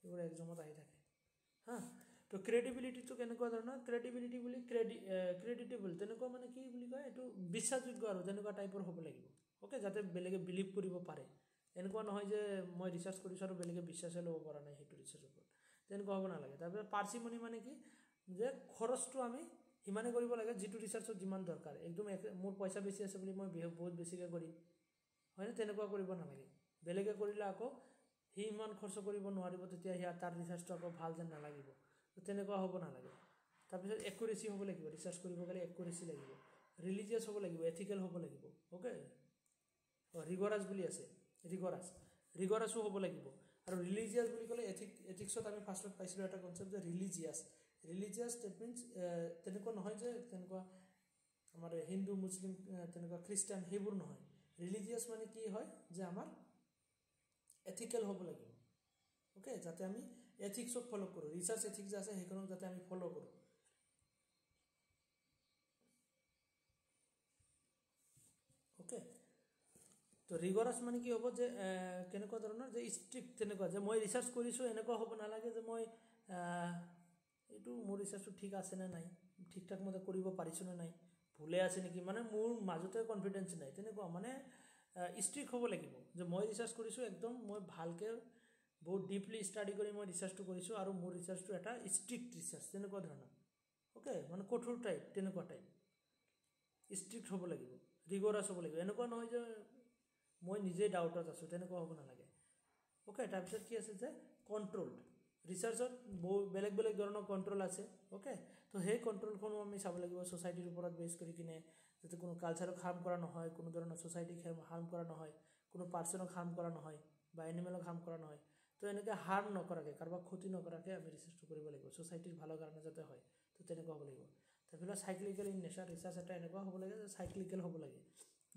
এইবোৰ এক্সামত আহি থাকে হা তো ক্ৰেডিবিলিটিটো কেনেকুৱা ধৰণৰ ক্ৰেডিবিলিটি বুলি ক্ৰেডিটেবল তেনেকুৱা মানে কি বুলি কয় এইটো বিশ্বাসযোগ্য আৰু তেনেকুৱা টাইপৰ হ'ব লাগিব ওকে যাতে বেলেগে বিলিভ কৰিব পাৰে এনেকুৱা নহয় যে মই ৰিচাৰ্চ কৰিছোঁ আৰু বেলেগে বিশ্বাসে ল'ব পৰা নাই সেইটো ৰিচাৰ্চৰ ওপৰত তেনেকুৱা হ'ব নালাগে তাৰপিছত পাৰ্চিমনি মানে কি যে খৰচটো আমি সিমানে কৰিব লাগে যিটো ৰিচাৰ্চত যিমান দৰকাৰ একদম মোৰ পইচা বেছি আছে বুলি মই বহুত বেছিকৈ কৰিম হয়নে তেনেকুৱা কৰিব নালাগে বেলেগে কৰিলে আকৌ সি ইমান খৰচ কৰিব নোৱাৰিব তেতিয়া সিয়াৰ তাৰ ৰিচাৰ্চটো আকৌ ভাল যেন নালাগিব তো তেনেকুৱা হ'ব নালাগে তাৰপিছত একুৰেচি হ'ব লাগিব ৰিচাৰ্চ কৰিব গ'লে একুৰেচি লাগিব ৰিলিজিয়াছ হ'ব লাগিব এথিকেল হ'ব লাগিব অ'কে ৰিগৰাছ বুলি আছে ৰিগৰাছো হ'ব লাগিব আৰু ৰিলিজিয়াছ বুলি ক'লে এথিক্সত আমি ফাৰ্ষ্টত পাইছিলোঁ এটা কনচেপ্ট যে ৰিলিজিয়াছ ডেট মিনছ তেনেকুৱা নহয় যে তেনেকুৱা আমাৰ হিন্দু মুছলিম তেনেকুৱা খ্ৰীষ্টান সেইবোৰ নহয় ৰিলিজিয়াছ মানে কি হয় যে আমাৰ এথিকেল হ'ব লাগিব ওকে যাতে আমি এথিক্সক ফ'ল' কৰোঁ ৰিচাৰ্চ এথিক্স যে আছে সেইখনক যাতে আমি ফ'ল' কৰোঁ ওকে তো ৰিগৰাছ মানে কি হ'ব যে কেনেকুৱা ধৰণৰ যে ষ্ট্ৰিক্ট তেনেকুৱা যে মই ৰিচাৰ্চ কৰিছোঁ এনেকুৱা হ'ব নালাগে যে মই এইটো মোৰ ৰিচাৰ্চটো ঠিক আছেনে নাই ঠিক ঠাক মতে কৰিব পাৰিছোঁ নে নাই ভুলে আছে নেকি মানে মোৰ মাজতে কনফিডেঞ্চ নাই তেনেকুৱা মানে ষ্ট্ৰিক্ট হ'ব লাগিব যে মই ৰিচাৰ্চ কৰিছোঁ একদম মই ভালকৈ বহুত ডিপলি ষ্টাডি কৰি মই ৰিচাৰ্চটো কৰিছোঁ আৰু মোৰ ৰিচাৰ্চটো এটা ষ্ট্ৰিক্ট ৰিচাৰ্চ তেনেকুৱা ধৰণৰ ওকে মানে কঠোৰ টাইপ তেনেকুৱা টাইপ ষ্ট্ৰিক্ট হ'ব লাগিব ৰিগৰাছ হ'ব লাগিব এনেকুৱা নহয় যে মই নিজেই ডাউটত আছোঁ তেনেকুৱা হ'ব নালাগে ওকে তাৰপিছত কি আছে যে কণ্ট্ৰলড ৰিচাৰ্চত বেলেগ বেলেগ ধৰণৰ কণ্ট্ৰল আছে ওকে তো সেই কণ্ট্ৰলখনো আমি চাব লাগিব ছ'চাইটিৰ ওপৰত বেছ কৰি কিনে যাতে কোনো কালচাৰক হাৰ্ম কৰা নহয় কোনো ধৰণৰ ছ'চাইটিক হাৰ্ম কৰা নহয় কোনো পাৰ্চনক হাৰ্ম কৰা নহয় বা এনিমেলক হাৰ্ম কৰা নহয় তো এনেকৈ হাৰ্ম নকৰাকৈ কাৰোবাক ক্ষতি নকৰাকৈ আমি ৰিচাৰ্চটো কৰিব লাগিব ছ'চাইটিৰ ভালৰ কাৰণে যাতে হয় তো তেনেকুৱা হ'ব লাগিব তাৰপিছত চাইক্লিকেল ইন নেচাৰ ৰিচাৰ্চ এটা এনেকুৱা হ'ব লাগে যে চাইক্লিকেল হ'ব লাগে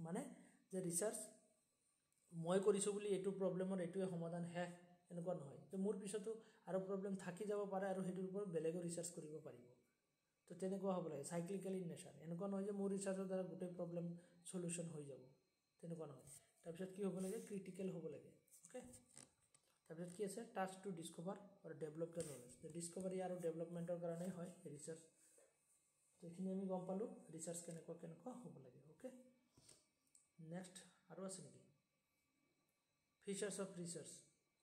মানে যে ৰিচাৰ্চ মই কৰিছোঁ বুলি এইটো প্ৰব্লেমৰ এইটোৱে সমাধান শেষ এনেকুৱা নহয় যে মোৰ পিছতো আৰু প্ৰব্লেম থাকি যাব পাৰে আৰু সেইটোৰ ওপৰত বেলেগো ৰিচাৰ্চ কৰিব পাৰিব তো তেনেকুৱা হ'ব লাগে চাইক্লিকেল ইন নেচাৰ এনেকুৱা নহয় যে মোৰ ৰিচাৰ্চৰ দ্বাৰা গোটেই প্ৰব্লেম সলিউশ্যন হৈ যাব তেনেকুৱা নহয় তাৰপিছত কি হ'ব লাগে ক্ৰিটিকেল হ'ব লাগে অ'কে তাৰপিছত কি আছে টাস্ক টু ডিস্কভাৰ আৰু ডেভেলপ দ্য নলেজ ডিস্কভাৰী আৰু ডেভেলপমেণ্টৰ কাৰণেই হয় ৰিচাৰ্চ তো এইখিনি আমি গম পালোঁ ৰিচাৰ্চ কেনেকুৱা হ'ব লাগে অ'কে নেক্সট আৰু আছে নেকি ফিচাৰ্ছ অফ ৰিচাৰ্চ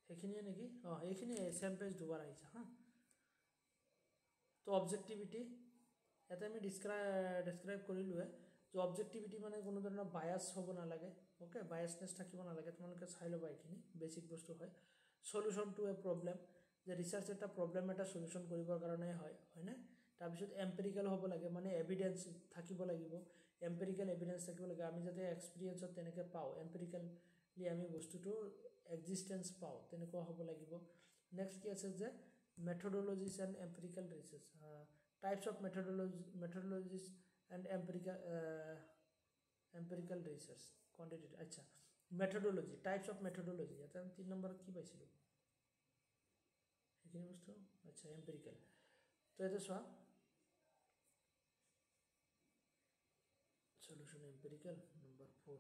সেইখিনিয়ে নেকি এইখিনি চেম পেজ দুবাৰ আহিছে হা তো অবজেক্টিভিটি ইয়াতে আমি ডেছক্ৰাইব কৰিলোঁৱে যে অবজেক্টিভিটি মানে কোনো ধৰণৰ বায়াছ হ'ব নালাগে অ'কে বায়াছনেছ থাকিব নালাগে তোমালোকে চাই ল'বা এইখিনি বেছিক বস্তু হয় সলিউশ্যন টু এ প্ৰব্লেম যে ৰিচাৰ্চ এটা প্ৰব্লেম এটা সলিউশ্যন কৰিবৰ কাৰণে হয়নে তাৰপিছত এম্পেৰিকেল হ'ব লাগে মানে এভিডেঞ্চ থাকিব লাগিব এম্পেৰিকেল এভিডেঞ্চ থাকিব লাগে আমি যাতে এক্সপিৰিয়েঞ্চত তেনেকৈ পাওঁ এম্পেৰিকেলি আমি বস্তুটোৰ এক্সিষ্টেঞ্চ পাওঁ তেনেকুৱা হ'ব লাগিব নেক্সট কি আছে যে methodologies and empirical research types of methodologies and empirical research quantitative আচ্ছা মেথডলজি টাইপছ অফ মেথডলজি ইয়াতে আমি 3 নম্বৰত কি পাইছিলোঁ সেইখিনি বস্তু আচ্ছা এম্পেৰিকেল তো ইয়াতে চোৱা solution empirical number 4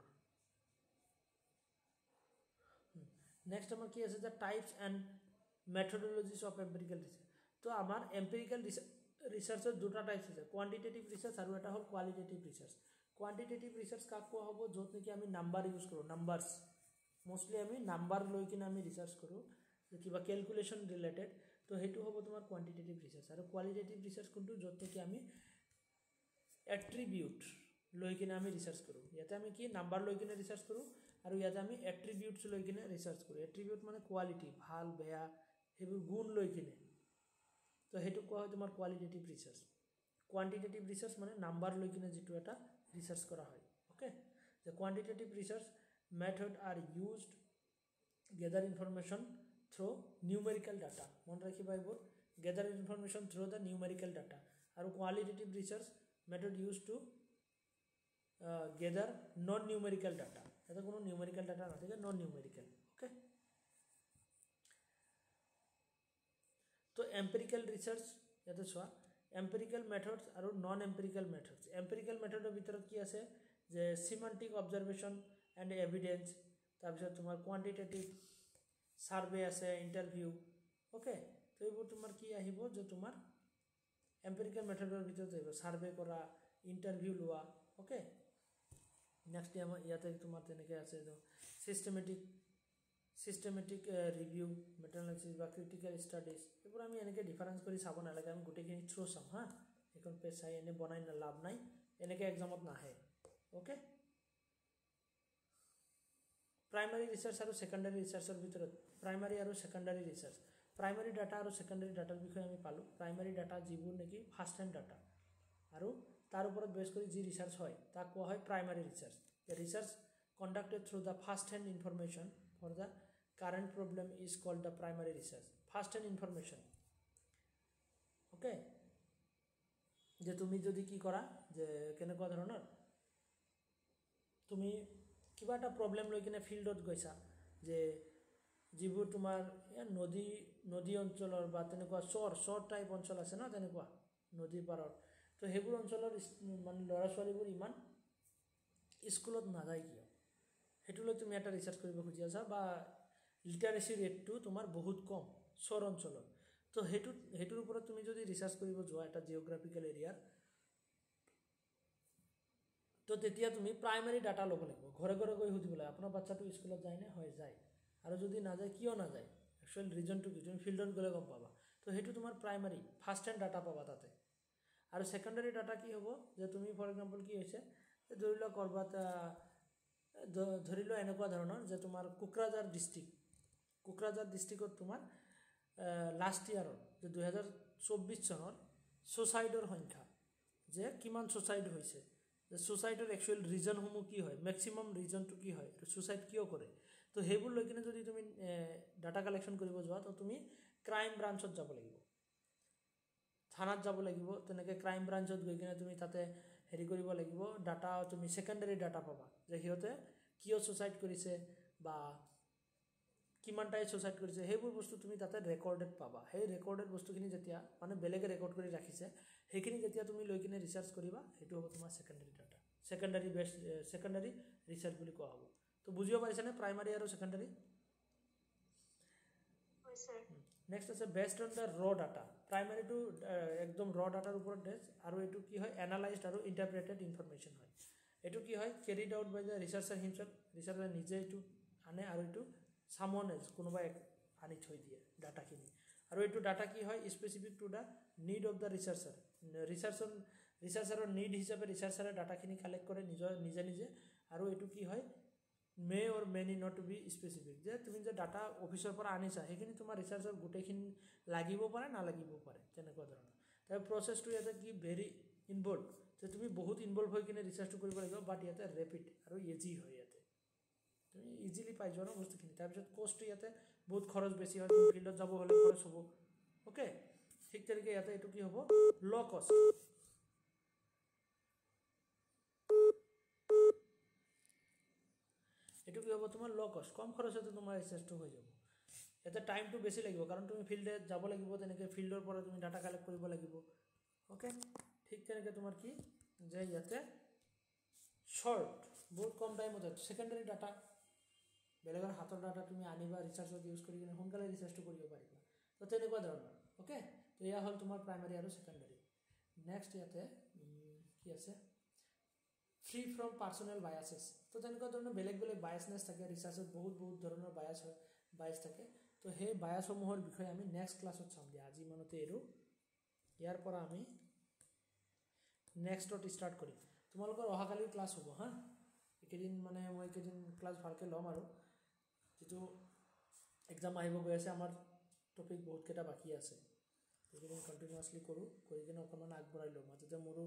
next আমাৰ কি আছে যে types and methodologies of empirical research তো আমাৰ empirical researchৰ দুটা টাইপছ আছে quantitative research আৰু এটা হ'ল qualitative research quantitative research কাক কোৱা হ'ব য'ত নেকি আমি নাম্বাৰ ইউজ কৰোঁ নাম্বাৰছ মোষ্টলি আমি নাম্বাৰ লৈ কিনে আমি ৰিচাৰ্চ কৰোঁ কিবা ক্যালকুলেশন ৰিলেটেড তো সেইটো হ'ব তোমাৰ quantitative research আৰু qualitative research কোনটো য'ত নেকি আমি এট্ৰিবিউট লৈ কিনে আমি ৰিচাৰ্চ কৰোঁ ইয়াতে আমি কি নাম্বাৰ লৈ কিনে ৰিচাৰ্চ কৰোঁ আৰু ইয়াতে আমি এট্ৰিবিউটছ লৈ কিনে ৰিচাৰ্চ কৰোঁ এট্ৰিবিউট মানে কোৱালিটি ভাল বেয়া সেইবোৰ গুণ লৈ কিনে তো সেইটো কোৱা হয় তোমাৰ কোৱালিটেটিভ ৰিচাৰ্চ কোৱান্টিটেটিভ ৰিচাৰ্চ মানে নাম্বাৰ লৈ কিনে যিটো এটা ৰিচাৰ্চ কৰা হয় okay the quantitative research method are used gather information through numerical data মনত ৰাখিবা এইবোৰ gather information through the numerical data আৰু qualitative research method use to gather non numerical data ইয়াতে কোনো নিউমেৰিকেল ডাটা নাথাকে নন নিউমেৰিকেল ওকে তো empirical research ইয়াতে চোৱা এম্পেৰিকেল মেথডছ আৰু নন এম্পেৰিকেল মেথডছ এম্পেৰিকেল মেথডৰ ভিতৰত কি আছে যে সিমান্টিক অবজাৰভেশ্যন এণ্ড এভিডেন্স, তাৰপিছত তোমাৰ কোৱান্টিটেটিভ সাৰ্ভে আছে, ইণ্টাৰভিউ, ওকে। তো এইবোৰ তোমাৰ কি আহিব যে তোমাৰ এম্পিৰিকেল মেথডৰ ভিতৰত আহিব, সাৰ্ভে কৰা, ইণ্টাৰভিউ লোৱা, ওকে। নেক্সট আমাৰ ইয়াতে তোমাৰ তেনেকৈ আছে চিষ্টেমেটিক ৰিভিউ, মেটানালিচিছ বা ক্ৰিটিকেল ষ্টাডিজ, এইবোৰ আমি এনেকৈ ডিফাৰেঞ্চ কৰি চাব নালাগে, আমি গোটেইখিনি থ্ৰু চাম হা। এইখন পেজ চাই এনে বনাই লাভ নাই, এনেকৈ এক্সামত নাহে, ওকে। প্ৰাইমাৰী ৰিচাৰ্চ আৰু ছেকেণ্ডাৰী ৰিচাৰ্চৰ ভিতৰত প্ৰাইমাৰী আৰু ছেকেণ্ডাৰী ৰিচাৰ্চ, প্ৰাইমাৰী ডাটা আৰু ছেকেণ্ডাৰী ডাটাৰ বিষয়ে আমি পালোঁ। প্ৰাইমাৰী ডাটা যিবোৰ নেকি ফাৰ্ষ্ট হেণ্ড ডাটা, আৰু তাৰ ওপৰত বেছ কৰি যি ৰিচাৰ্চ হয় তাক কোৱা হয় primary research. The research conducted through the first hand information for the current problem is called the primary research. First hand information, okay. যে তুমি যদি কি কৰা, যে কেনেকুৱা ধৰণৰ তুমি কিবা এটা প্ৰব্লেম লৈ কিনে ফিল্ডত গৈছা, যে যিবোৰ তোমাৰ নদী অঞ্চলৰ বা তেনেকুৱা চৰ টাইপ অঞ্চল আছে ন, তেনেকুৱা নদীৰ পাৰত, তো সেইবোৰ অঞ্চলৰ মানে ল'ৰা ছোৱালীবোৰ ইমান স্কুলত নাযায় কিয়, সেইটো লৈ তুমি এটা ৰিচাৰ্চ কৰিব খুজি আছা, বা লিটাৰেচি ৰেটটো তোমাৰ বহুত কম চৰ অঞ্চলত, তো সেইটোৰ ওপৰত তুমি যদি ৰিচাৰ্চ কৰিব যোৱা এটা জিঅ'গ্ৰাফিকেল এৰিয়াৰ, তো তেতিয়া তুমি প্ৰাইমাৰী ডাটা ল'ব লাগিব। ঘৰে ঘৰে গৈ সুধিব লাগে আপোনাৰ বাচ্চাটো স্কুলত যায়নে, হয় যায়, আৰু যদি নাযায় কিয় নাযায়, একচুৱেল ৰিজনটো কি, তুমি ফিল্ডত গ'লে গম পাবা। তো সেইটো তোমাৰ প্ৰাইমাৰী ফাৰ্ষ্ট হেণ্ড ডাটা পাবা তাতে। আৰু ছেকেণ্ডাৰী ডাটা কি হ'ব, যে তুমি ফৰ এক্সাম্পল কি হৈছে, ধৰি লোৱা ক'ৰবাত ধৰি লোৱা এনেকুৱা ধৰণৰ যে তোমাৰ কোকৰাঝাৰ ডিষ্ট্ৰিক্টত তোমাৰ লাষ্ট ইয়াৰৰ যে 2024 চনৰ ছুচাইডৰ সংখ্যা, যে কিমান ছুচাইড হৈছে, যে ছুচাইডৰ একচুৱেল ৰিজনসমূহ কি হয়, মেক্সিমাম ৰিজনটো কি হয়, ছুচাইড কিয় কৰে, তো সেইবোৰ লৈ কিনে যদি তুমি ডাটা কালেকশ্যন কৰিব যোৱা, তো তুমি ক্ৰাইম ব্ৰাঞ্চত যাব লাগিব, থানাত যাব লাগিব। তেনেকৈ ক্ৰাইম ব্ৰাঞ্চত গৈ কিনে তুমি তাতে হেৰি কৰিব লাগিব, ডাটা তুমি ছেকেণ্ডাৰী ডাটা পাবা, যে সিহঁতে কিয় ছুচাইড কৰিছে বা কিমানটাই ছুচাইড কৰিছে, সেইবোৰ বস্তু তুমি তাতে ৰেকৰ্ডেড পাবা। সেই ৰেকৰ্ডেড বস্তুখিনি যেতিয়া মানে বেলেগে ৰেকৰ্ড কৰি ৰাখিছে, সেইখিনি যেতিয়া তুমি লৈ কিনে ৰিচাৰ্চ কৰিবা, সেইটো হ'ব তোমাৰ ছেকেণ্ডাৰী ডাটা, ছেকেণ্ডাৰী ৰিচাৰ্চ বুলি কোৱা হ'ব। তো বুজিব পাৰিছানে প্ৰাইমাৰী আৰু ছেকেণ্ডাৰী? নেক্সট আছে বেছড অন দ্য ৰ ডাটা। প্ৰাইমাৰীটো একদম ৰ ডাটাৰ ওপৰত বেছ, আৰু এইটো কি হয় এনালাইজড আৰু ইণ্টাৰপ্ৰেটেড ইনফৰমেশ্যন হয়। এইটো কি হয় carried out by the researcher himself, researcher নিজে এইটো আনে, আৰু এইটো সামন এজ কোনোবাই আনি থৈ দিয়ে ডাটাখিনি। আৰু এইটো ডাটা কি হয় specific to the need of the ৰিচাৰ্চাৰৰ নিড হিচাপে ৰিচাৰ্চাৰে ডাটাখিনি কালেক্ট কৰে নিজে। আৰু এইটো কি হয় মে অৰ মে নি নট বি স্পেচিফিক, যে তুমি যে ডাটা অফিচৰ পৰা আনিছা সেইখিনি তোমাৰ ৰিচাৰ্চৰ গোটেইখিনি লাগিব পাৰে নালাগিব পাৰে, তেনেকুৱা ধৰণৰ। তাৰ প্ৰচেছটো ইয়াতে কি ভেৰি ইনভল্ভ, যে তুমি বহুত ইনভল্ভ হৈ কিনে ৰিচাৰ্চটো কৰিব লাগিব, বাট ইয়াতে ৰেপিড আৰু ইজি হয়, ইয়াতে তুমি ইজিলি পাই যোৱা ন বস্তুখিনি। তাৰপিছত কষ্টটো ইয়াতে বহুত খৰচ বেছি হয়, তুমি ফিল্ডত যাব হ'লে খৰচ হ'ব, অ'কে। ঠিক তেনেকৈ ইয়াতে এইটো কি হ'ব ল' কষ্ট, এইটো কি হ'ব তোমাৰ ল' কষ্ট, কম খৰচতে তোমাৰ ৰিচাৰ্চটো হৈ যাব। ইয়াতে টাইমটো বেছি লাগিব, কাৰণ তুমি ফিল্ডত যাব লাগিব, তেনেকৈ ফিল্ডৰ পৰা তুমি ডাটা কালেক্ট কৰিব লাগিব, অ'কে। ঠিক তেনেকৈ তোমাৰ কি যে ইয়াতে শ্বৰ্ট বহুত কম টাইমত ছেকেণ্ডাৰী ডাটা, বেলেগৰ হাতৰ ডাটা তুমি আনিবা ৰিচাৰ্চত ইউজ কৰি কিনে সোনকালে ৰিচাৰ্চটো কৰিব পাৰিবা। তো তেনেকুৱা ধৰণৰ, অ'কে। তো এয়া হ'ল তোমাৰ প্ৰাইমাৰী আৰু ছেকেণ্ডাৰী। নেক্সট ইয়াতে কি আছে ফ্ৰী ফ্ৰম পাৰ্চনেল বায়াছেছ। তো তেনেকুৱা ধৰণৰ বেলেগ বায়াছনেছ থাকে, ৰিচাৰ্চত বহুত ধৰণৰ বায়াছ থাকে। তো সেই বায়াছসমূহৰ বিষয়ে আমি নেক্সট ক্লাছত চাম দিয়া, আজি ইমানতে এৰো। ইয়াৰ পৰা আমি নেক্সটত ষ্টাৰ্ট কৰিম। তোমালোকৰ অহাকালিও ক্লাছ হ'ব হা, এইকেইদিন মানে মই এইকেইদিন ক্লাছ ভালকৈ ল'ম, আৰু যিটো এক্সাম আহিব গৈ আছে আমাৰ টপিক বহুতকেইটা বাকী আছে, এইকেইদিন কণ্টিনিউৱাছলি কৰি কিনে অকণমান আগবঢ়াই ল'ম। মাজতে মোৰো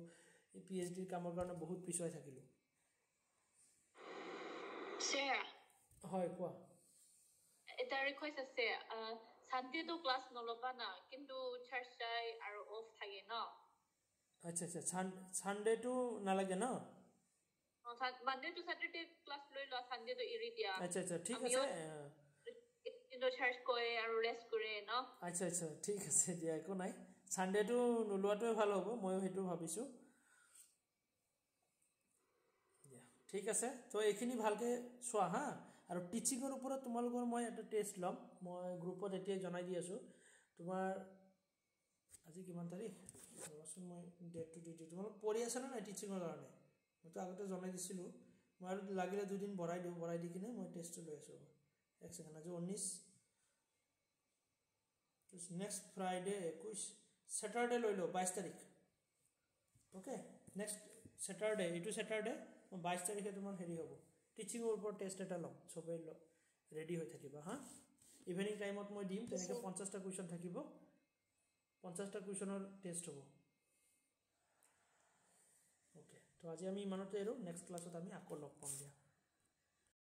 এই PhD কামৰ কাৰণে বহুত পিছুৱাই থাকিলোঁ। হয় কোৱা। এটা ৰিকুৱেষ্ট আছে, সানডেটো ক্লাছ নল'বা না, কিন্তু থাৰ্ছডে আৰু অফ থাকে ন। আচ্ছা ছানডেটো নালাগে ন? মানডে টু স্যাটাৰডে ক্লাছ লৈ লোৱা, সানডেটো এৰি দিয়া। আচ্ছা ঠিক আছে, কিন্তু চাৰ্চ কৰে আৰু ৰেষ্ট কৰে ন। আচ্ছা ঠিক আছে দিয়া, একো নাই। ছানডেটো নোলোৱাটোৱে ভাল হ'ব, ময়ো সেইটো ভাবিছোঁ দিয়া। ঠিক আছে তো এইখিনি ভালকৈ চোৱা হা আৰু টিচিঙৰ ওপৰত তোমালোকৰ মই এটা টেষ্ট ল'ম মই গ্ৰুপত এতিয়াই জনাই দি আছোঁ তোমাৰ আজি কিমান তাৰিখ ৰ'বাচোন মই ডেটটো দি দিওঁ তোমালোক পঢ়ি আছানে নাই টিচিঙৰ কাৰণে মইতো আগতে জনাই দিছিলোঁ মই আৰু লাগিলে দুদিন বঢ়াই দি কিনে মই টেষ্টটো লৈ আছোঁ এক ছেকেণ্ড আজি 19 নেক্সট ফ্ৰাইডে 21 ছেটাৰডে লৈ লওঁ 22 তাৰিখ অ'কে নেক্সট ছেটাৰডে এইটো ছেটাৰডে 22 তাৰিখে তোমাৰ হেৰি হ'ব টিচিঙৰ ওপৰত টেষ্ট এটা ল'ম চবেই ৰেডি হৈ থাকিবা হা ইভিনিং টাইমত মই দিম তেনেকৈ 50টা কুৱেশ্যন থাকিব 50টা কুৱেশ্যনৰ টেষ্ট হ'ব অ'কে তো আজি আমি ইমানতে এৰো নেক্সট ক্লাছত আমি আকৌ লগ পাম দিয়া